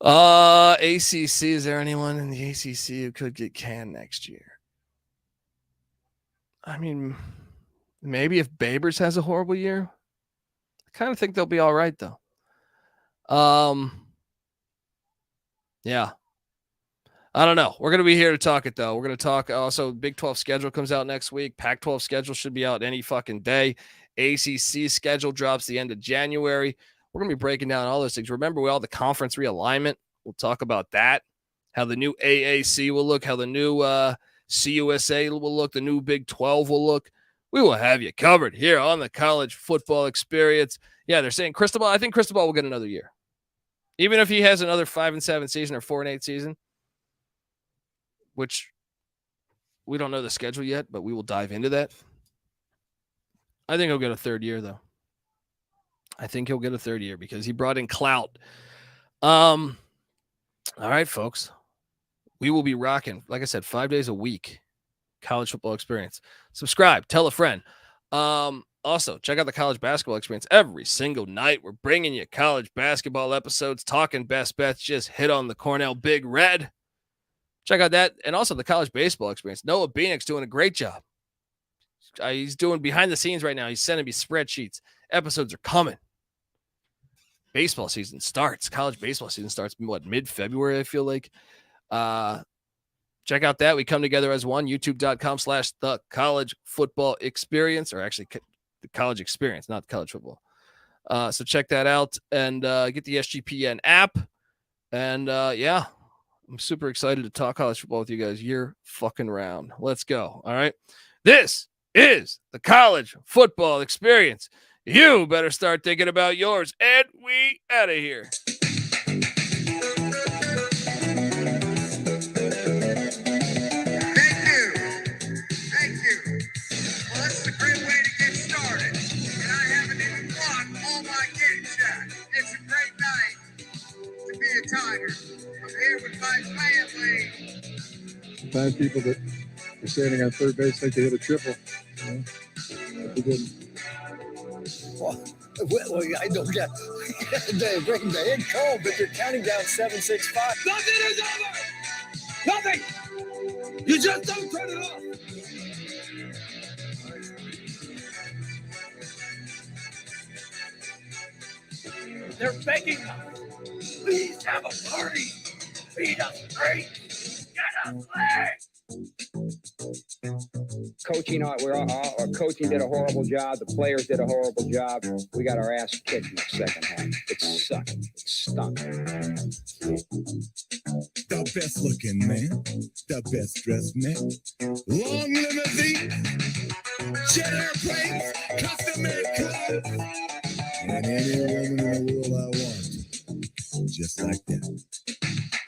ACC, is there anyone in the ACC who could get canned next year? I mean, maybe if Babers has a horrible year. I kind of think they'll be all right, though. Yeah. I don't know. We're going to be here to talk it, though. We're going to talk also Big 12 schedule comes out next week. Pac-12 schedule should be out any fucking day. ACC schedule drops the end of January. We're going to be breaking down all those things. Remember, all the conference realignment. We'll talk about that, how the new AAC will look, how the new CUSA will look, the new Big 12 will look. We will have you covered here on the College Football Experience. Yeah, they're saying Cristobal. I think Cristobal will get another year. Even if he has another 5-7 season or 4-8 season, which we don't know the schedule yet, but we will dive into that. I think he'll get a third year, though. I think he'll get a third year because he brought in clout. All right, folks. We will be rocking, like I said, 5 days a week. College Football Experience. Subscribe. Tell a friend. Also, check out the College Basketball Experience every single night. We're bringing you college basketball episodes, talking best bets. Just hit on the Cornell Big Red. Check out that. And also the College Baseball Experience. Noah Beanick's doing a great job. He's doing behind the scenes right now. He's sending me spreadsheets. Episodes are coming. Baseball season starts. College baseball season starts, mid-February, I feel like. Check out that. We come together as one. YouTube.com/the College Football Experience, or actually the College Experience, not college football. So check that out and get the SGPN app. And yeah, I'm super excited to talk college football with you guys year fucking round. Let's go. All right. This is the College Football Experience. You better start thinking about yours. And we out of here. Thank you. Well, that's a great way to get started. And I haven't even blocked all my games yet. It's a great night to be a Tiger. I'm here with my family. 5 people that are standing on third base think they hit a triple. They didn't. Well, I know that the head cold, but you're counting down 7, 6, 5. Nothing is over. Nothing. You just don't turn it off. They're begging us. Please have a party. Feed us great. Get us legs. Coaching, our coaching did a horrible job. The players did a horrible job. We got our ass kicked in the second half. It sucked. It stunk. The best looking man, the best dressed man, long limousine, jet airplanes, custom made clothes.